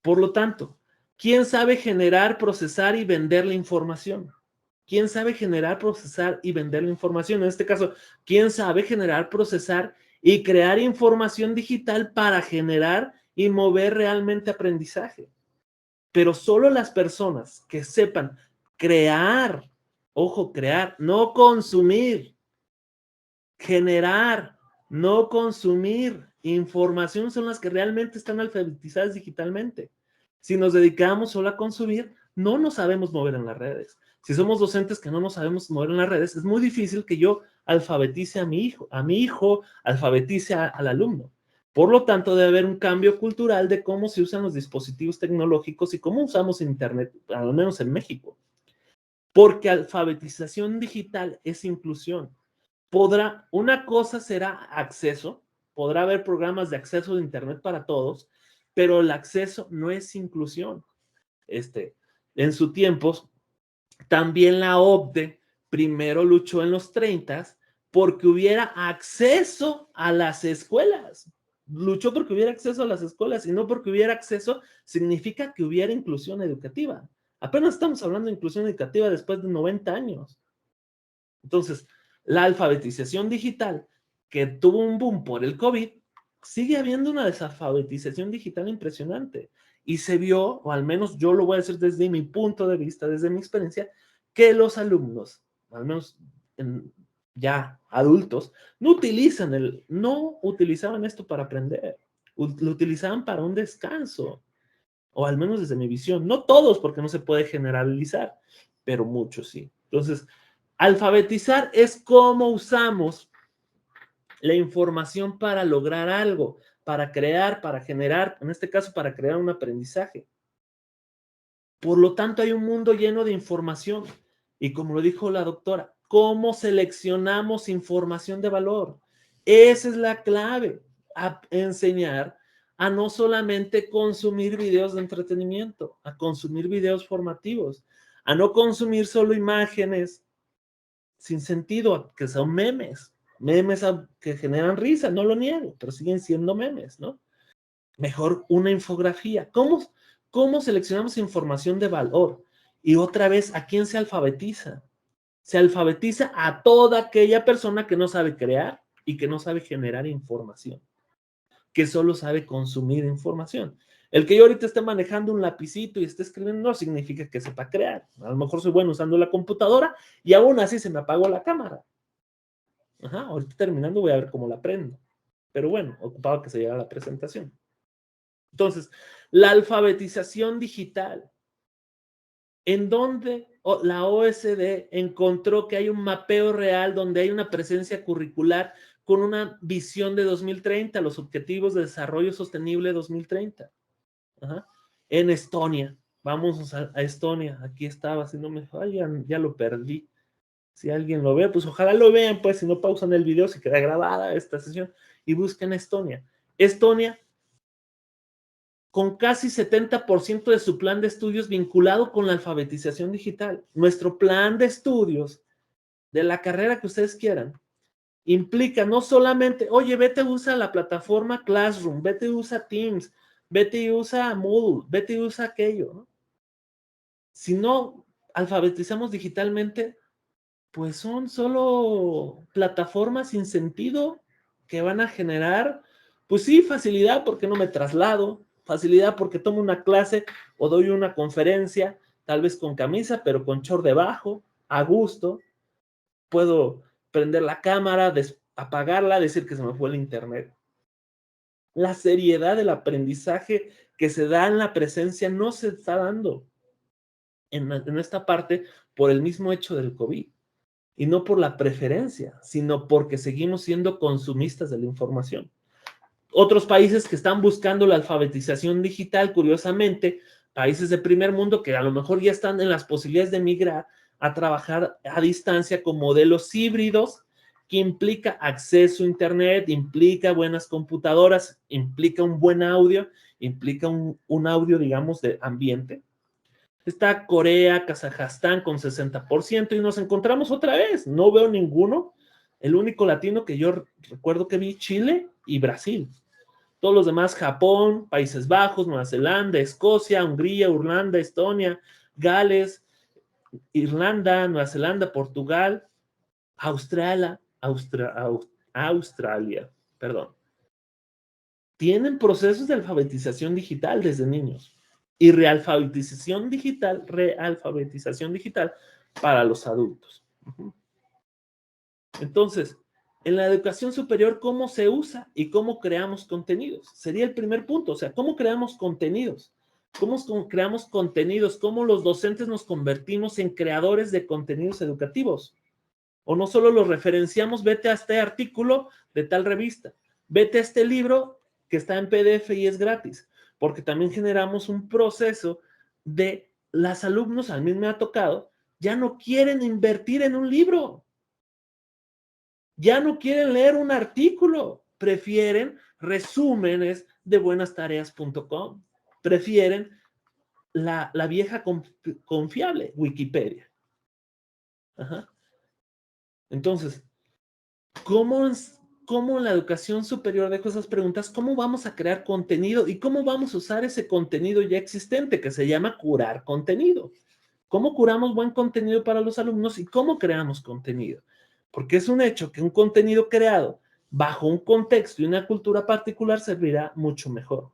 Por lo tanto, ¿quién sabe generar, procesar y vender la información? ¿Quién sabe generar, procesar y vender la información? En este caso, ¿quién sabe generar, procesar y crear información digital para generar y mover realmente aprendizaje? Pero solo las personas que sepan crear, ojo, crear, no consumir, generar, no consumir información, son las que realmente están alfabetizadas digitalmente. Si nos dedicamos solo a consumir, no nos sabemos mover en las redes. Si somos docentes que no nos sabemos mover en las redes, es muy difícil que yo alfabetice a mi hijo alfabetice al alumno. Por lo tanto, debe haber un cambio cultural de cómo se usan los dispositivos tecnológicos y cómo usamos Internet, al menos en México. Porque alfabetización digital es inclusión. Una cosa será acceso, podrá haber programas de acceso de Internet para todos, pero el acceso no es inclusión. En su tiempo, también la OCDE primero luchó en los 30 porque hubiera acceso a las escuelas. Luchó porque hubiera acceso a las escuelas, y no porque hubiera acceso significa que hubiera inclusión educativa. Apenas estamos hablando de inclusión educativa después de 90 años. Entonces, la alfabetización digital, que tuvo un boom por el COVID, sigue habiendo una desalfabetización digital impresionante. Y se vio, o al menos yo lo voy a decir desde mi punto de vista, desde mi experiencia, que los alumnos, al menos ya adultos, no utilizaban esto para aprender, lo utilizaban para un descanso, o al menos desde mi visión. No todos, porque no se puede generalizar, pero muchos sí. Entonces, alfabetizar es cómo usamos la información para lograr algo, para crear, para generar, en este caso, para crear un aprendizaje. Por lo tanto, hay un mundo lleno de información. Y como lo dijo la doctora, ¿cómo seleccionamos información de valor? Esa es la clave, a enseñar a no solamente consumir videos de entretenimiento, a consumir videos formativos, a no consumir solo imágenes sin sentido, que son memes que generan risa, no lo niego, pero siguen siendo memes, ¿no? Mejor una infografía. ¿Cómo seleccionamos información de valor? Y otra vez, ¿a quién se alfabetiza? Se alfabetiza a toda aquella persona que no sabe crear y que no sabe generar información, que solo sabe consumir información. El que yo ahorita esté manejando un lapicito y esté escribiendo no significa que sepa crear. A lo mejor soy bueno usando la computadora y aún así se me apagó la cámara. Ajá, ahorita terminando voy a ver cómo la prendo. Pero bueno, ocupaba que se llegara la presentación. Entonces, la alfabetización digital, en donde la OSD encontró que hay un mapeo real donde hay una presencia curricular con una visión de 2030, los Objetivos de Desarrollo Sostenible 2030. Ajá. En Estonia, vamos a Estonia, aquí estaba, si no me ya lo perdí. Si alguien lo ve, pues ojalá lo vean, pues si no pausan el video, si queda grabada esta sesión y busquen Estonia. Estonia, con casi 70% de su plan de estudios vinculado con la alfabetización digital. Nuestro plan de estudios de la carrera que ustedes quieran implica no solamente, oye, vete usa la plataforma Classroom, vete usa Teams, vete usa Moodle, vete usa aquello, ¿no? Si no alfabetizamos digitalmente, pues son solo plataformas sin sentido que van a generar, pues sí, facilidad porque no me traslado, facilidad porque tomo una clase o doy una conferencia, tal vez con camisa, pero con short debajo, a gusto. Puedo prender la cámara, apagarla, decir que se me fue el internet. La seriedad del aprendizaje que se da en la presencia no se está dando en esta parte por el mismo hecho del COVID. Y no por la preferencia, sino porque seguimos siendo consumistas de la información. Otros países que están buscando la alfabetización digital, curiosamente, países de primer mundo que a lo mejor ya están en las posibilidades de migrar a trabajar a distancia con modelos híbridos, que implica acceso a internet, implica buenas computadoras, implica un buen audio, implica un audio, digamos, de ambiente. Está Corea, Kazajstán con 60% y nos encontramos otra vez. No veo ninguno. El único latino que yo recuerdo que vi, Chile y Brasil. Todos los demás, Japón, Países Bajos, Nueva Zelanda, Escocia, Hungría, Irlanda, Estonia, Gales, Irlanda, Nueva Zelanda, Portugal, Australia, perdón. Tienen procesos de alfabetización digital desde niños. Y realfabetización digital para los adultos. Entonces, en la educación superior, ¿cómo se usa y cómo creamos contenidos? Sería el primer punto, o sea, ¿cómo creamos contenidos? ¿Cómo creamos contenidos? ¿Cómo los docentes nos convertimos en creadores de contenidos educativos? O no solo los referenciamos, vete a este artículo de tal revista, vete a este libro que está en PDF y es gratis, porque también generamos un proceso de los alumnos, a mí me ha tocado, ya no quieren invertir en un libro, ya no quieren leer un artículo, prefieren resúmenes de buenastareas.com, prefieren la vieja confiable, Wikipedia. Ajá. Entonces, ¿cómo en la educación superior, dejo esas preguntas, cómo vamos a crear contenido y cómo vamos a usar ese contenido ya existente que se llama curar contenido? ¿Cómo curamos buen contenido para los alumnos y cómo creamos contenido? Porque es un hecho que un contenido creado bajo un contexto y una cultura particular servirá mucho mejor.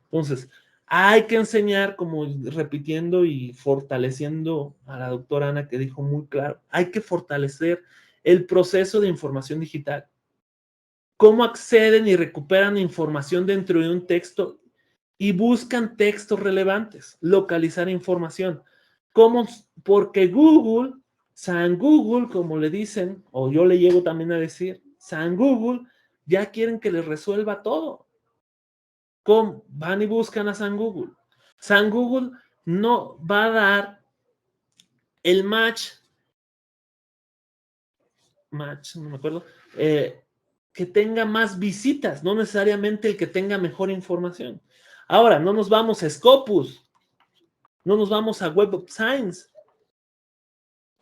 Entonces, hay que enseñar, como repitiendo y fortaleciendo a la doctora Ana que dijo muy claro, hay que fortalecer el proceso de información digital. ¿Cómo acceden y recuperan información dentro de un texto y buscan textos relevantes? Localizar información. ¿Cómo? Porque Google, San Google, como le dicen, o yo le llego también a decir, San Google, ya quieren que les resuelva todo. ¿Cómo? Van y buscan a San Google. San Google no va a dar el match, no me acuerdo, que tenga más visitas, no necesariamente el que tenga mejor información. Ahora, no nos vamos a Scopus, no nos vamos a Web of Science.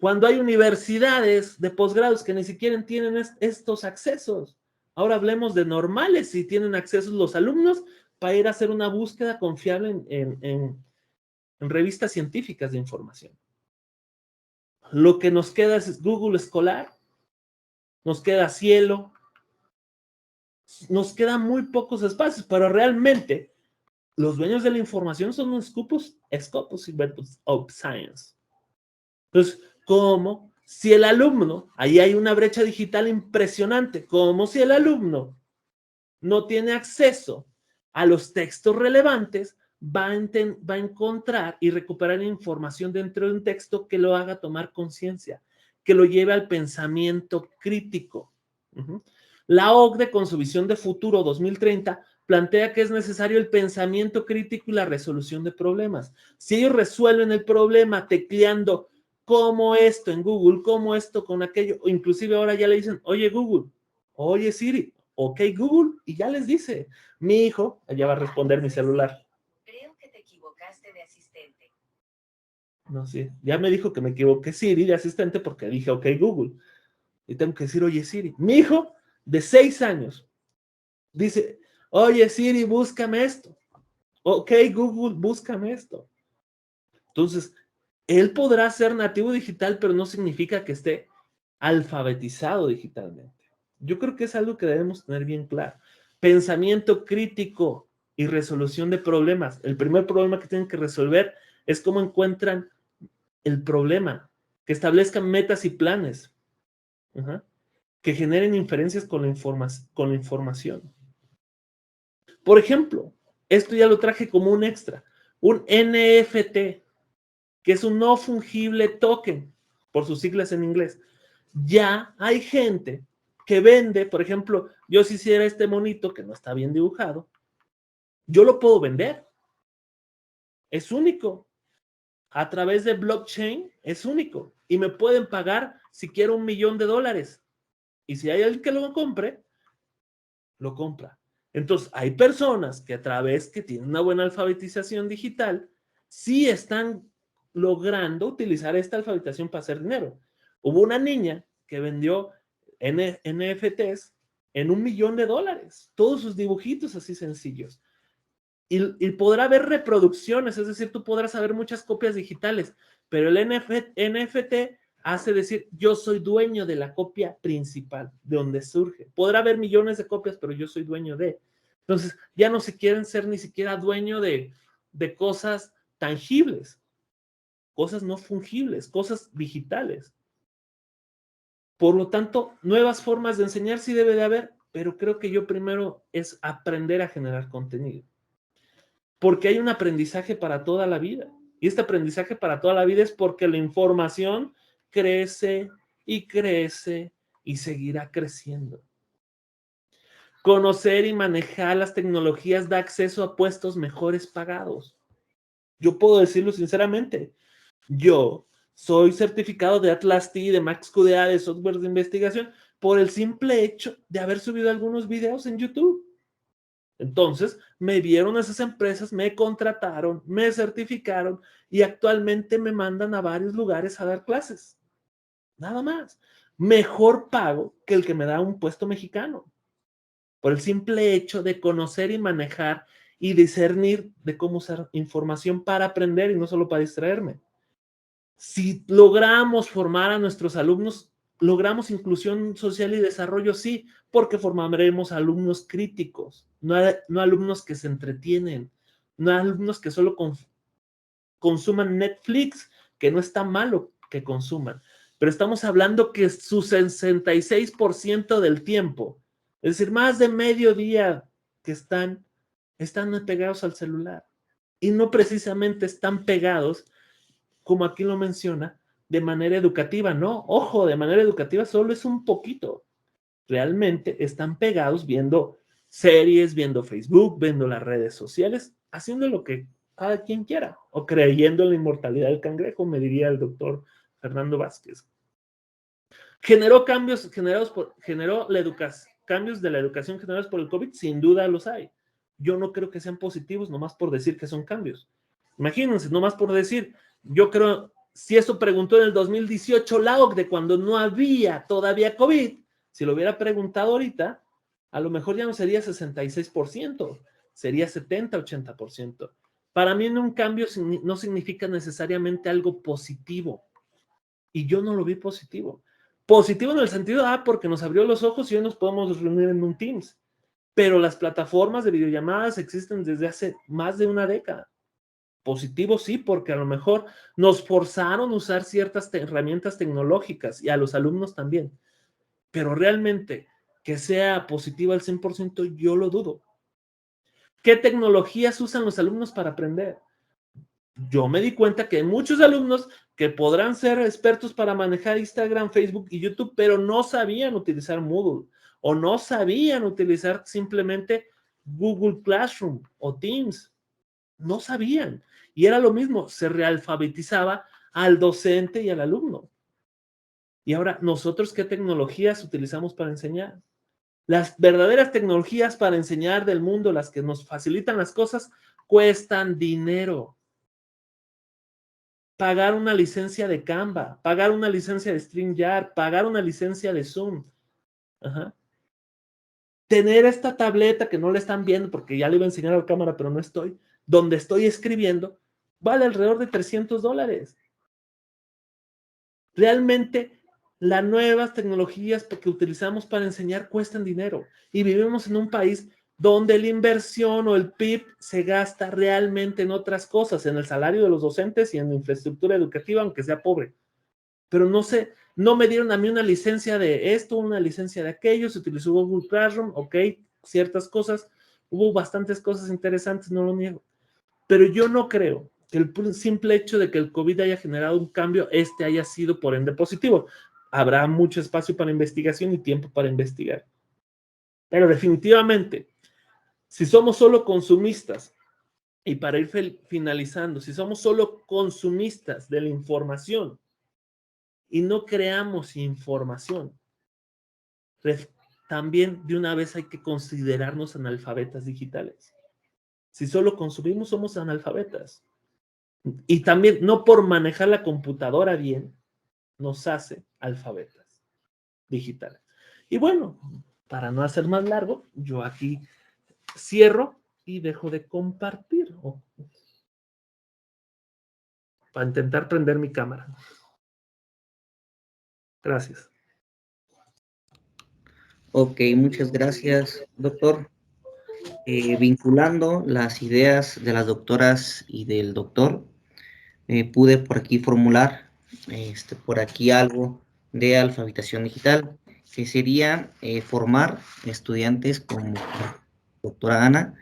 Cuando hay universidades de posgrados que ni siquiera tienen estos accesos. Ahora hablemos de normales, si tienen acceso los alumnos para ir a hacer una búsqueda confiable en revistas científicas de información. Lo que nos queda es Google Escolar, nos queda Cielo, nos quedan muy pocos espacios, pero realmente Los dueños de la información son los scopus of science. Entonces, ¿cómo? Si el alumno, ahí hay una brecha digital impresionante, como si el alumno no tiene acceso a los textos relevantes, va a encontrar y recuperar información dentro de un texto que lo haga tomar conciencia, que lo lleve al pensamiento crítico. La OCDE, con su visión de futuro 2030, plantea que es necesario el pensamiento crítico y la resolución de problemas. Si ellos resuelven el problema tecleando cómo esto en Google, cómo esto con aquello, o inclusive ahora ya le dicen, oye Google, oye Siri, ok Google, y ya les dice, mi hijo, ya va a responder mi celular. Creo que te equivocaste de asistente. No sé, ya me dijo que me equivoqué Siri de asistente porque dije ok Google. Y tengo que decir, oye Siri. Mi hijo de 6 años dice, oye Siri, búscame esto. Ok Google, búscame esto. Entonces, él podrá ser nativo digital, pero no significa que esté alfabetizado digitalmente. Yo creo que es algo que debemos tener bien claro. Pensamiento crítico y resolución de problemas. El primer problema que tienen que resolver es cómo encuentran el problema, que establezcan metas y planes, que generen inferencias con la información. Por ejemplo, esto ya lo traje como un extra, un NFT, que es un no fungible token, por sus siglas en inglés. Ya hay gente que vende, por ejemplo, yo si hiciera este monito que no está bien dibujado, yo lo puedo vender. Es único. A través de blockchain es único. Y me pueden pagar si quiero $1,000,000. Y si hay alguien que lo compre, lo compra. Entonces, hay personas que a través que tienen una buena alfabetización digital, sí están logrando utilizar esta alfabetización para hacer dinero. Hubo una niña que vendió NFTs en $1,000,000, todos sus dibujitos así sencillos. Y podrá haber reproducciones, es decir, tú podrás haber muchas copias digitales, pero el NFT hace decir, yo soy dueño de la copia principal, de donde surge. Podrá haber millones de copias, pero yo soy dueño de. Entonces, ya no se quieren ser ni siquiera dueño de cosas tangibles, cosas no fungibles, cosas digitales. Por lo tanto, nuevas formas de enseñar sí debe de haber, pero creo que yo primero es aprender a generar contenido. Porque hay un aprendizaje para toda la vida. Y este aprendizaje para toda la vida es porque la información crece y crece y seguirá creciendo. Conocer y manejar las tecnologías da acceso a puestos mejores pagados. Yo puedo decirlo sinceramente. Yo soy certificado de Atlas-T, de MaxQDA, de software de investigación, por el simple hecho de haber subido algunos videos en YouTube. Entonces, me vieron esas empresas, me contrataron, me certificaron y actualmente me mandan a varios lugares a dar clases. Nada más. Mejor pago que el que me da un puesto mexicano. Por el simple hecho de conocer y manejar y discernir de cómo usar información para aprender y no solo para distraerme. Si logramos formar a nuestros alumnos, logramos inclusión social y desarrollo, sí, porque formaremos alumnos críticos, no alumnos que se entretienen, no alumnos que solo consuman Netflix, que no está malo que consuman, pero estamos hablando que su 66% del tiempo, es decir, más de medio día que están pegados al celular y no precisamente están pegados como aquí lo menciona, de manera educativa. No, ojo, de manera educativa solo es un poquito. Realmente están pegados viendo series, viendo Facebook, viendo las redes sociales, haciendo lo que cada quien quiera, o creyendo en la inmortalidad del cangrejo, me diría el doctor Fernando Vázquez. ¿Generó cambios cambios de la educación generados por el COVID? Sin duda los hay. Yo no creo que sean positivos, nomás por decir que son cambios. Imagínense, nomás por decir, yo creo, si eso preguntó en el 2018 la OCDE, cuando no había todavía COVID, si lo hubiera preguntado ahorita, a lo mejor ya no sería 66%, sería 70, 80%. Para mí un cambio no significa necesariamente algo positivo. Y yo no lo vi positivo. Positivo en el sentido, porque nos abrió los ojos y hoy nos podemos reunir en un Teams. pero las plataformas de videollamadas existen desde hace más de una década. Positivo sí, porque a lo mejor nos forzaron a usar ciertas herramientas tecnológicas y a los alumnos también, pero realmente que sea positiva al 100%, yo lo dudo. ¿Qué tecnologías usan los alumnos para aprender? Yo me di cuenta que hay muchos alumnos que podrán ser expertos para manejar Instagram, Facebook y YouTube, pero no sabían utilizar Moodle o no sabían utilizar simplemente Google Classroom o Teams. No sabían. Y era lo mismo, se realfabetizaba al docente y al alumno. Y ahora, ¿nosotros qué tecnologías utilizamos para enseñar? Las verdaderas tecnologías para enseñar del mundo, las que nos facilitan las cosas, cuestan dinero. Pagar una licencia de Canva, pagar una licencia de StreamYard, pagar una licencia de Zoom. Ajá. Tener esta tableta que no le están viendo porque ya le iba a enseñar a la cámara, pero no estoy, donde estoy escribiendo, vale alrededor de $300. Realmente, las nuevas tecnologías que utilizamos para enseñar cuestan dinero y vivimos en un país donde la inversión o el PIB se gasta realmente en otras cosas, en el salario de los docentes y en la infraestructura educativa, aunque sea pobre. Pero no sé, no me dieron a mí una licencia de esto, una licencia de aquello, se utilizó Google Classroom, ok, ciertas cosas, hubo bastantes cosas interesantes, no lo niego. Pero yo no creo que el simple hecho de que el COVID haya generado un cambio, haya sido por ende positivo. Habrá mucho espacio para investigación y tiempo para investigar. Pero definitivamente, si somos solo consumistas, y para ir finalizando, si somos solo consumistas de la información y no creamos información, también de una vez hay que considerarnos analfabetas digitales. Si solo consumimos, somos analfabetas. Y también, no por manejar la computadora bien, nos hace alfabetas digitales. Y bueno, para no hacer más largo, yo aquí cierro y dejo de compartir. Para intentar prender mi cámara. Gracias. Ok, muchas gracias, doctor. Vinculando las ideas de las doctoras y del doctor, pude por aquí formular por aquí algo de alfabetización digital, que sería formar estudiantes como la doctora Ana,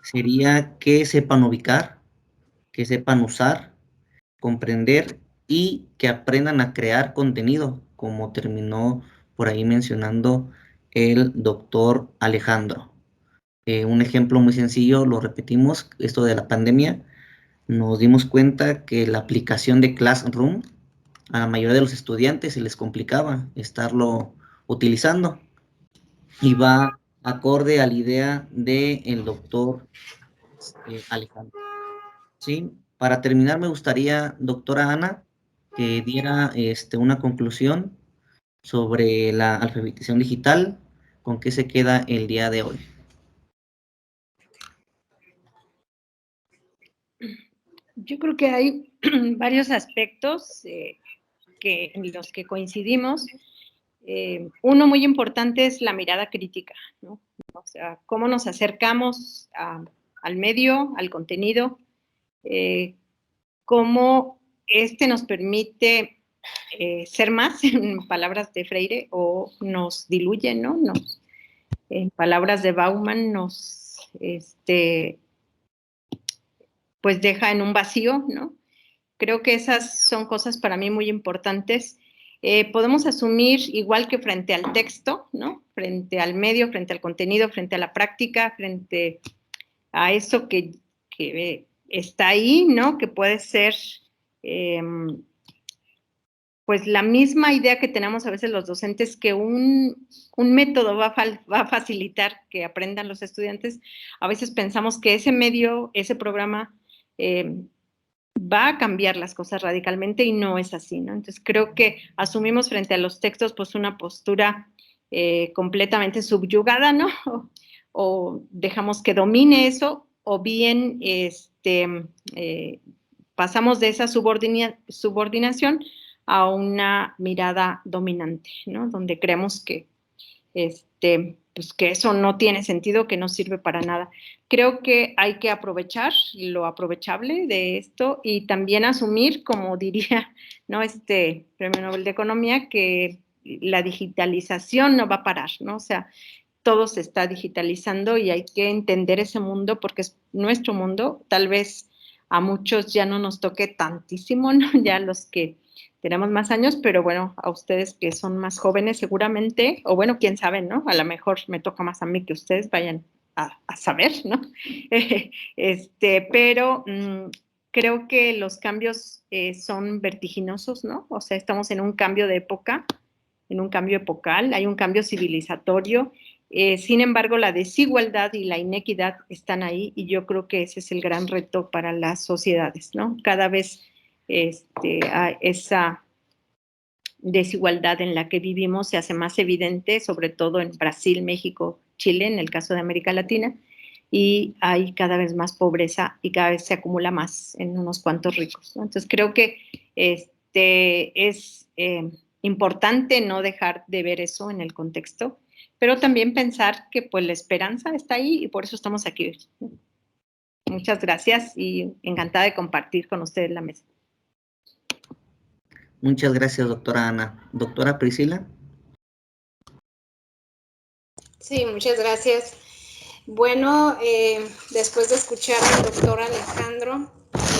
sería que sepan ubicar, que sepan usar, comprender y que aprendan a crear contenido, como terminó por ahí mencionando el doctor Alejandro. Un ejemplo muy sencillo, lo repetimos, esto de la pandemia, nos dimos cuenta que la aplicación de Classroom a la mayoría de los estudiantes se les complicaba estarlo utilizando y va acorde a la idea del doctor Alejandro. ¿Sí? Para terminar, me gustaría, doctora Ana, que diera una conclusión sobre la alfabetización digital, con qué se queda el día de hoy. Yo creo que hay varios aspectos en los que coincidimos. Uno muy importante es la mirada crítica, ¿no? O sea, cómo nos acercamos al medio, al contenido, cómo nos permite ser más, en palabras de Freire, o nos diluye, ¿no? En palabras de Bauman, pues deja en un vacío, ¿no? Creo que esas son cosas para mí muy importantes. Podemos asumir, igual que frente al texto, ¿no? Frente al medio, frente al contenido, frente a la práctica, frente a eso que está ahí, ¿no? Que puede ser, pues, la misma idea que tenemos a veces los docentes, que un método va a facilitar que aprendan los estudiantes. A veces pensamos que ese medio, ese programa, va a cambiar las cosas radicalmente y no es así, ¿no? Entonces creo que asumimos frente a los textos pues una postura completamente subyugada, ¿no? O dejamos que domine eso, o bien pasamos de esa subordinación a una mirada dominante, ¿no? Donde creemos que pues que eso no tiene sentido, que no sirve para nada. Creo que hay que aprovechar lo aprovechable de esto y también asumir, como diría, ¿no? Premio Nobel de Economía, que la digitalización no va a parar, ¿no? O sea, todo se está digitalizando y hay que entender ese mundo porque es nuestro mundo. Tal vez a muchos ya no nos toque tantísimo, ¿no? Ya los que tenemos más años, pero bueno, a ustedes que son más jóvenes seguramente, o bueno, quién sabe, ¿no? A lo mejor me toca más a mí que ustedes vayan a saber, ¿no? Pero creo que los cambios son vertiginosos, ¿no? O sea, estamos en un cambio de época, en un cambio epocal, hay un cambio civilizatorio. Sin embargo, la desigualdad y la inequidad están ahí y yo creo que ese es el gran reto para las sociedades, ¿no? Cada vez esa desigualdad en la que vivimos se hace más evidente, sobre todo en Brasil, México, Chile, en el caso de América Latina, y hay cada vez más pobreza y cada vez se acumula más en unos cuantos ricos, ¿no? Entonces creo que es importante no dejar de ver eso en el contexto, pero también pensar que pues la esperanza está ahí y por eso estamos aquí hoy. Muchas gracias y encantada de compartir con ustedes la mesa. Muchas gracias, doctora Ana. Doctora Priscila. Sí, muchas gracias. Bueno, después de escuchar al doctor Alejandro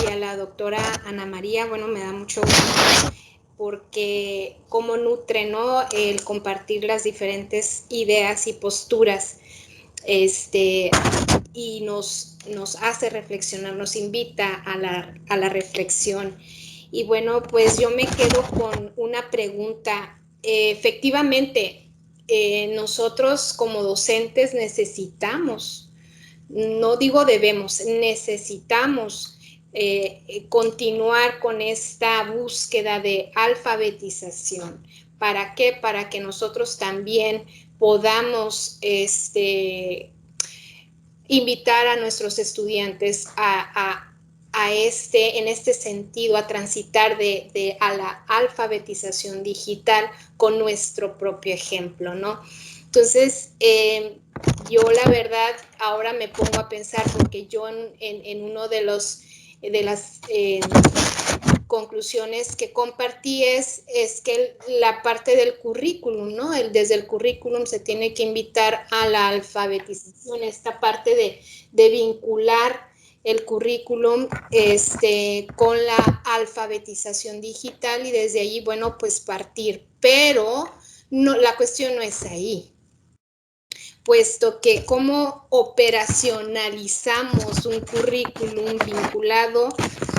y a la doctora Ana María, bueno, me da mucho gusto porque cómo nutre, ¿no?, el compartir las diferentes ideas y posturas, y nos hace reflexionar, nos invita a la reflexión. Y bueno, pues yo me quedo con una pregunta. Efectivamente, nosotros como docentes necesitamos, no digo debemos, necesitamos continuar con esta búsqueda de alfabetización. ¿Para qué? Para que nosotros también podamos invitar a nuestros estudiantes en este sentido, a transitar a la alfabetización digital con nuestro propio ejemplo, ¿no? Entonces, yo la verdad ahora me pongo a pensar, porque yo en uno de las conclusiones que compartí es que la parte del currículum, ¿no? Desde el currículum se tiene que invitar a la alfabetización, esta parte de vincular el currículum con la alfabetización digital y desde allí, bueno, pues partir. Pero no, la cuestión no es ahí, puesto que cómo operacionalizamos un currículum vinculado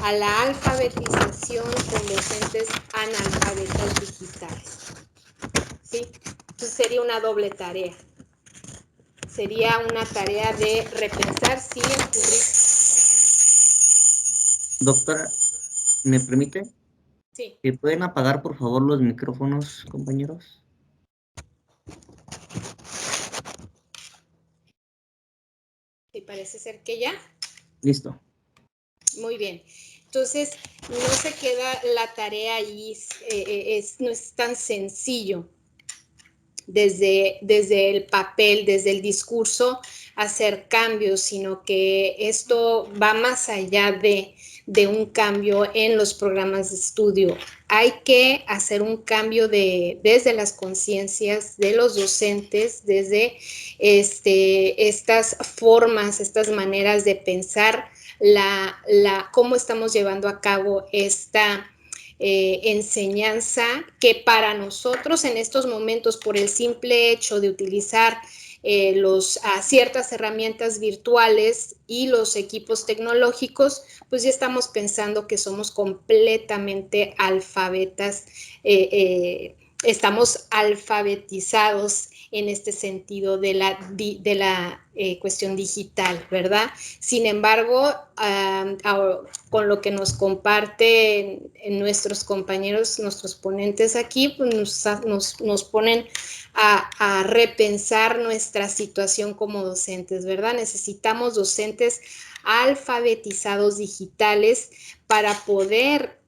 a la alfabetización con docentes analfabetas digitales, ¿sí? Entonces sería una doble tarea. Sería una tarea de repensar si el currículum... Doctora, ¿me permite? Sí. ¿Pueden apagar, por favor, los micrófonos, compañeros? Sí, parece ser que ya. Listo. Muy bien. Entonces, no se queda la tarea ahí, no es tan sencillo desde el papel, desde el discurso, hacer cambios, sino que esto va más allá de un cambio en los programas de estudio. Hay que hacer un cambio desde las conciencias de los docentes, desde estas formas, estas maneras de pensar cómo estamos llevando a cabo esta enseñanza, que para nosotros en estos momentos, por el simple hecho de utilizar ciertas herramientas virtuales y los equipos tecnológicos, pues ya estamos pensando que somos completamente alfabetas, estamos alfabetizados en este sentido de la cuestión digital, ¿verdad? Sin embargo, con lo que nos comparten nuestros compañeros, nuestros ponentes aquí, pues nos ponen a repensar nuestra situación como docentes, ¿verdad? Necesitamos docentes alfabetizados digitales para poder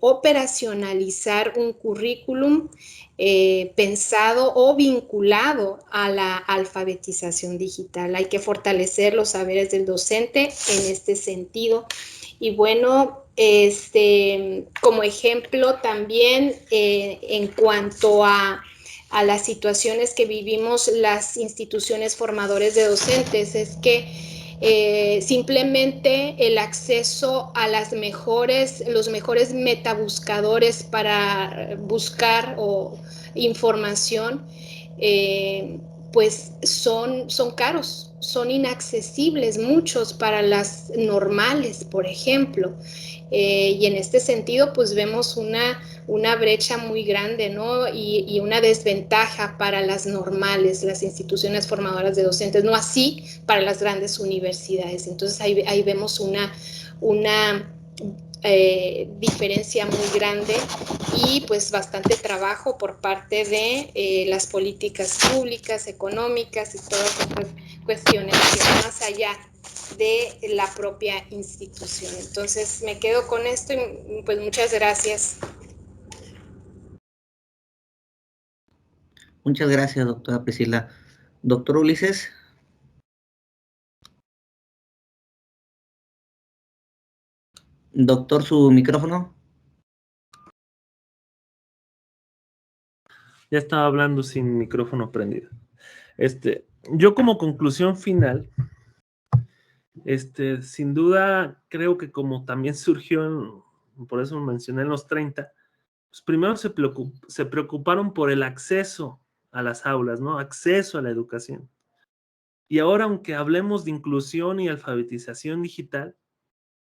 operacionalizar un currículum pensado o vinculado a la alfabetización digital. Hay que fortalecer los saberes del docente en este sentido. Y bueno, como ejemplo también en cuanto a las situaciones que vivimos las instituciones formadores de docentes, es que simplemente el acceso a los mejores metabuscadores para buscar información, pues son caros, son inaccesibles muchos para las normales, por ejemplo. Y en este sentido, pues vemos una brecha muy grande, ¿no? Y una desventaja para las normales, las instituciones formadoras de docentes, no así para las grandes universidades. Entonces ahí vemos una diferencia muy grande y pues bastante trabajo por parte de las políticas públicas, económicas y todas estas cuestiones que van más allá de la propia institución. Entonces me quedo con esto y pues muchas gracias. Muchas gracias, doctora Priscila. Doctor Ulises. Doctor, su micrófono. Ya estaba hablando sin micrófono prendido. Yo como conclusión final, sin duda creo que como también surgió, por eso mencioné en los 30, pues primero se preocuparon por el acceso a las aulas, ¿no? Acceso a la educación. Y ahora, aunque hablemos de inclusión y alfabetización digital,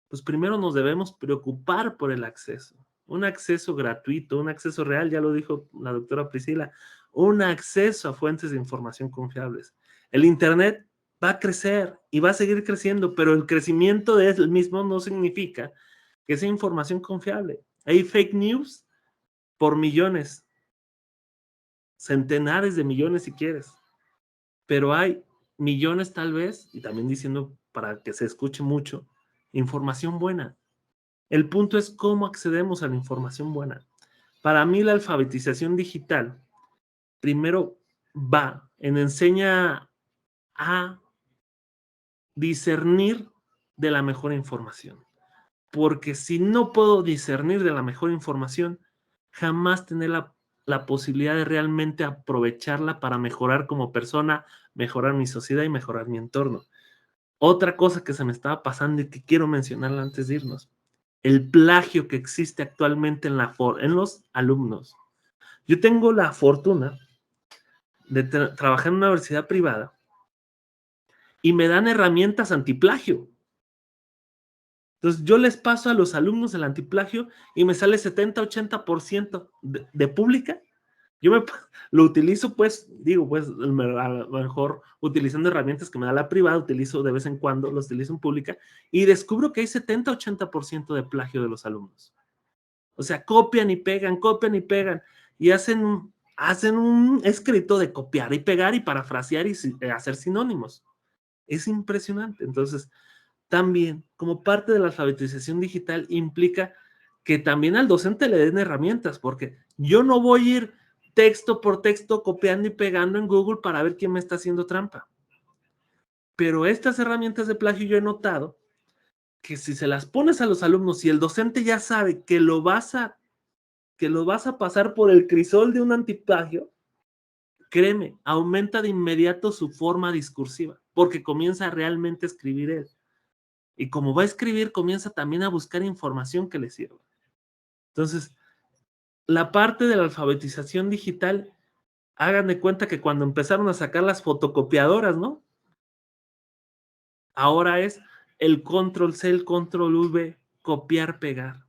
pues primero nos debemos preocupar por el acceso. Un acceso gratuito, un acceso real, ya lo dijo la doctora Priscila, un acceso a fuentes de información confiables. El Internet va a crecer y va a seguir creciendo, pero el crecimiento de él mismo no significa que sea información confiable. Hay fake news por millones, centenares de millones si quieres, pero hay millones tal vez, y también diciendo para que se escuche mucho, información buena. El punto es cómo accedemos a la información buena. Para mí la alfabetización digital primero enseña a discernir de la mejor información. Porque si no puedo discernir de la mejor información, jamás tener la posibilidad de realmente aprovecharla para mejorar como persona, mejorar mi sociedad y mejorar mi entorno. Otra cosa que se me estaba pasando y que quiero mencionarla antes de irnos, el plagio que existe actualmente en los alumnos. Yo tengo la fortuna de trabajar en una universidad privada y me dan herramientas antiplagio. Entonces yo les paso a los alumnos el antiplagio y me sale 70-80% de pública. Yo lo utilizo, pues, a lo mejor utilizando herramientas que me da la privada, utilizo de vez en cuando, los utilizo en pública, y descubro que hay 70-80% de plagio de los alumnos. O sea, copian y pegan, y hacen un escrito de copiar y pegar y parafrasear y hacer sinónimos. Es impresionante. Entonces, también, como parte de la alfabetización digital, implica que también al docente le den herramientas, porque yo no voy a ir texto por texto copiando y pegando en Google para ver quién me está haciendo trampa. Pero estas herramientas de plagio yo he notado que si se las pones a los alumnos y el docente ya sabe que lo vas a pasar por el crisol de un antiplagio, créeme, aumenta de inmediato su forma discursiva, porque comienza realmente a escribir él. Y como va a escribir, comienza también a buscar información que le sirva. Entonces, la parte de la alfabetización digital, hagan de cuenta que cuando empezaron a sacar las fotocopiadoras, ¿no? Ahora es el control-C, el control-V, copiar, pegar.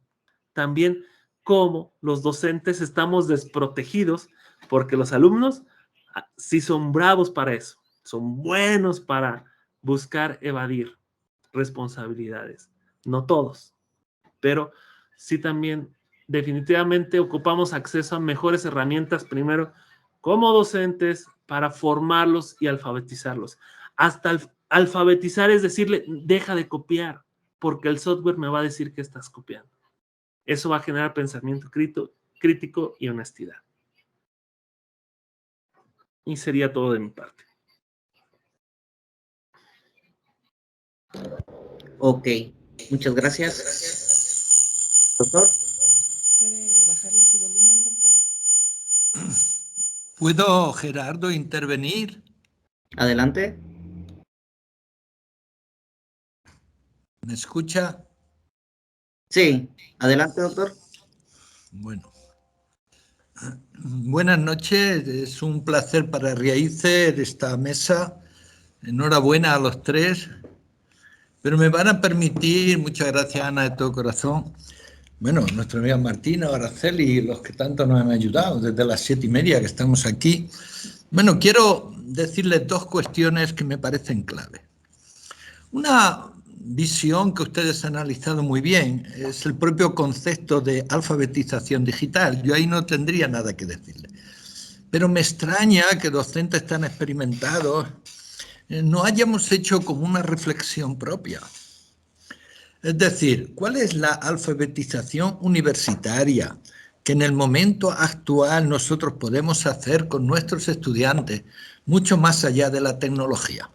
También cómo los docentes estamos desprotegidos, porque los alumnos sí son bravos para eso, son buenos para buscar evadir responsabilidades. No todos, pero sí también definitivamente ocupamos acceso a mejores herramientas primero como docentes para formarlos y alfabetizarlos. Hasta alfabetizar es decirle, deja de copiar, porque el software me va a decir que estás copiando. Eso va a generar pensamiento crítico y honestidad. Y sería todo de mi parte. Ok, muchas gracias. Doctor. ¿Puede bajarle su volumen, doctor? ¿Puedo, Gerardo, intervenir? Adelante. ¿Me escucha? Sí, adelante, doctor. Bueno. Buenas noches, es un placer para Riaices esta mesa. Enhorabuena a los tres. Pero me van a permitir, muchas gracias Ana de todo corazón, bueno, nuestra amiga Martina, Araceli y los que tanto nos han ayudado desde las 7:30 que estamos aquí. Bueno, quiero decirles dos cuestiones que me parecen clave. Una visión que ustedes han analizado muy bien es el propio concepto de alfabetización digital. Yo ahí no tendría nada que decirle. Pero me extraña que docentes tan experimentados no hayamos hecho como una reflexión propia. Es decir, ¿cuál es la alfabetización universitaria que en el momento actual nosotros podemos hacer con nuestros estudiantes, mucho más allá de la tecnología?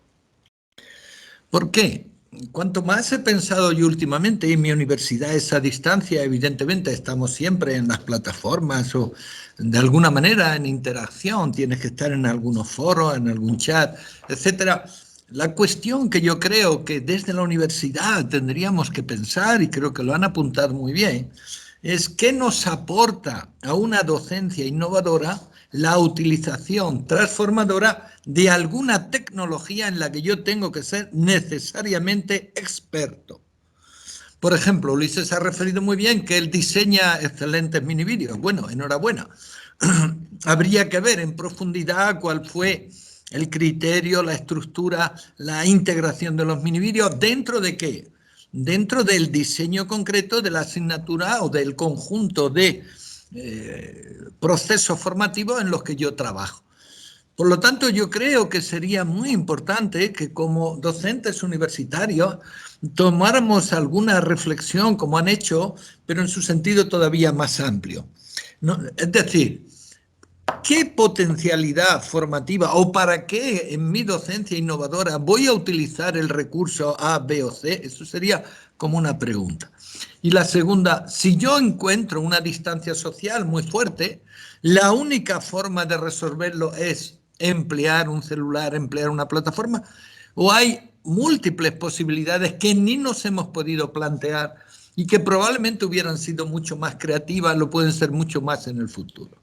¿Por qué? Cuanto más he pensado yo últimamente, y mi universidad es a distancia, evidentemente estamos siempre en las plataformas o de alguna manera en interacción, tienes que estar en algunos foros, en algún chat, etcétera. La cuestión que yo creo que desde la universidad tendríamos que pensar, y creo que lo han apuntado muy bien, es qué nos aporta a una docencia innovadora la utilización transformadora de alguna tecnología en la que yo tengo que ser necesariamente experto. Por ejemplo, Ulises ha referido muy bien que él diseña excelentes mini vídeos. Bueno, enhorabuena. Habría que ver en profundidad cuál fue el criterio, la estructura, la integración de los mini vídeos. ¿Dentro de qué? Dentro del diseño concreto de la asignatura o del conjunto de procesos formativos en los que yo trabajo. Por lo tanto, yo creo que sería muy importante que como docentes universitarios tomáramos alguna reflexión, como han hecho, pero en su sentido todavía más amplio. ¿No? Es decir, ¿qué potencialidad formativa o para qué en mi docencia innovadora voy a utilizar el recurso A, B o C? Eso sería como una pregunta. Y la segunda, si yo encuentro una distancia social muy fuerte, la única forma de resolverlo es emplear un celular, emplear una plataforma, o hay múltiples posibilidades que ni nos hemos podido plantear y que probablemente hubieran sido mucho más creativas, lo pueden ser mucho más en el futuro.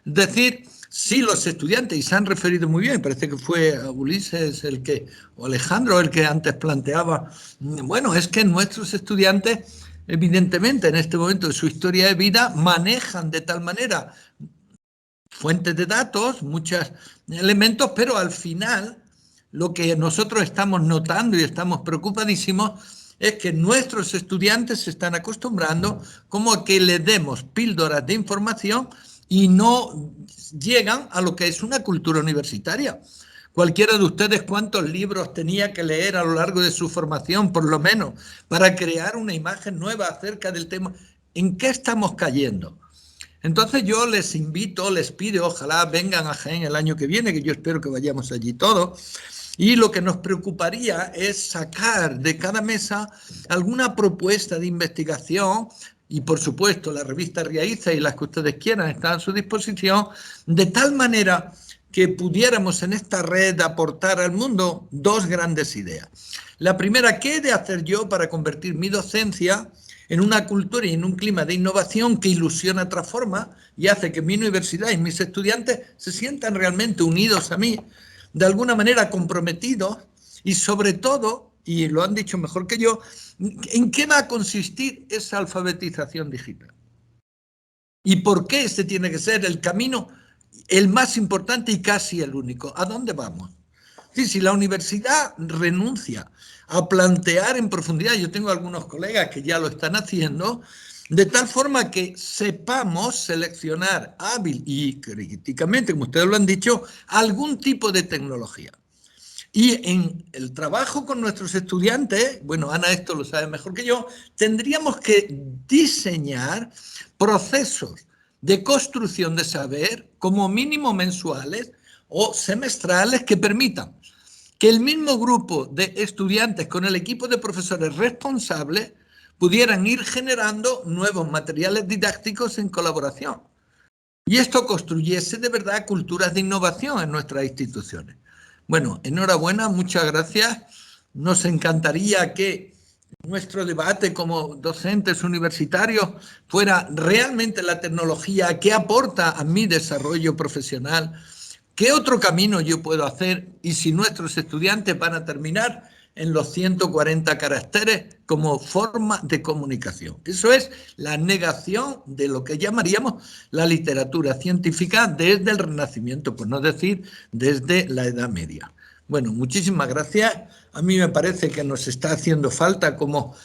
Es decir, si los estudiantes, y se han referido muy bien, parece que fue Ulises o Alejandro el que antes planteaba, bueno, es que nuestros estudiantes, evidentemente, en este momento de su historia de vida, manejan de tal manera fuentes de datos, muchos elementos, pero al final lo que nosotros estamos notando y estamos preocupadísimos es que nuestros estudiantes se están acostumbrando como a que les demos píldoras de información y no llegan a lo que es una cultura universitaria. Cualquiera de ustedes, ¿cuántos libros tenía que leer a lo largo de su formación, por lo menos, para crear una imagen nueva acerca del tema? ¿En qué estamos cayendo? Entonces yo les invito, les pido, ojalá vengan a Jaén el año que viene, que yo espero que vayamos allí todos, y lo que nos preocuparía es sacar de cada mesa alguna propuesta de investigación, y por supuesto la revista Riaiza y las que ustedes quieran están a su disposición, de tal manera que pudiéramos en esta red aportar al mundo dos grandes ideas. La primera, ¿qué he de hacer yo para convertir mi docencia en una cultura y en un clima de innovación que ilusiona, transforma y hace que mi universidad y mis estudiantes se sientan realmente unidos a mí, de alguna manera comprometidos y sobre todo, y lo han dicho mejor que yo, ¿en qué va a consistir esa alfabetización digital? ¿Y por qué este tiene que ser el camino el más importante y casi el único? ¿A dónde vamos? Sí, si la universidad renuncia a plantear en profundidad, yo tengo algunos colegas que ya lo están haciendo, de tal forma que sepamos seleccionar hábil y críticamente, como ustedes lo han dicho, algún tipo de tecnología. Y en el trabajo con nuestros estudiantes, bueno, Ana esto lo sabe mejor que yo, tendríamos que diseñar procesos de construcción de saber como mínimo mensuales o semestrales que permitan que el mismo grupo de estudiantes con el equipo de profesores responsables pudieran ir generando nuevos materiales didácticos en colaboración. Y esto construyese de verdad culturas de innovación en nuestras instituciones. Bueno, enhorabuena, muchas gracias. Nos encantaría que nuestro debate como docentes universitarios fuera realmente la tecnología que aporta a mi desarrollo profesional. ¿Qué otro camino yo puedo hacer? Y si nuestros estudiantes van a terminar en los 140 caracteres como forma de comunicación. Eso es la negación de lo que llamaríamos la literatura científica desde el Renacimiento, por no decir desde la Edad Media. Bueno, muchísimas gracias. A mí me parece que nos está haciendo falta como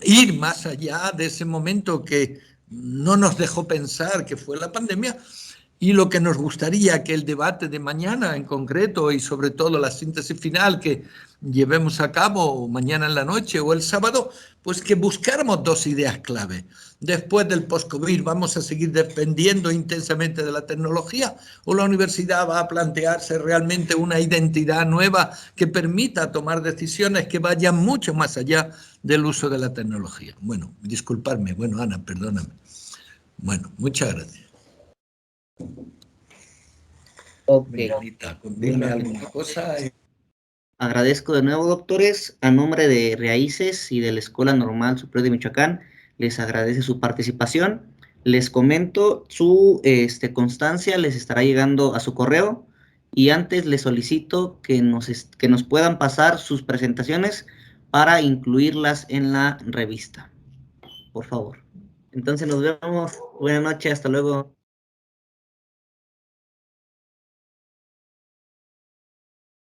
ir más allá de ese momento que no nos dejó pensar que fue la pandemia. Y lo que nos gustaría que el debate de mañana en concreto y sobre todo la síntesis final que llevemos a cabo mañana en la noche o el sábado, pues que buscáramos dos ideas clave. Después del post-COVID, ¿vamos a seguir dependiendo intensamente de la tecnología o la universidad va a plantearse realmente una identidad nueva que permita tomar decisiones que vayan mucho más allá del uso de la tecnología? Bueno, disculparme. Bueno, Ana, perdóname. Bueno, muchas gracias. Ok. Anita, dime alguna cosa. Agradezco de nuevo, doctores. A nombre de Raíces y de la Escuela Normal Superior de Michoacán, les agradece su participación. Les comento, su constancia les estará llegando a su correo y antes les solicito que nos puedan pasar sus presentaciones para incluirlas en la revista. Por favor. Entonces nos vemos. Buenas noches, hasta luego.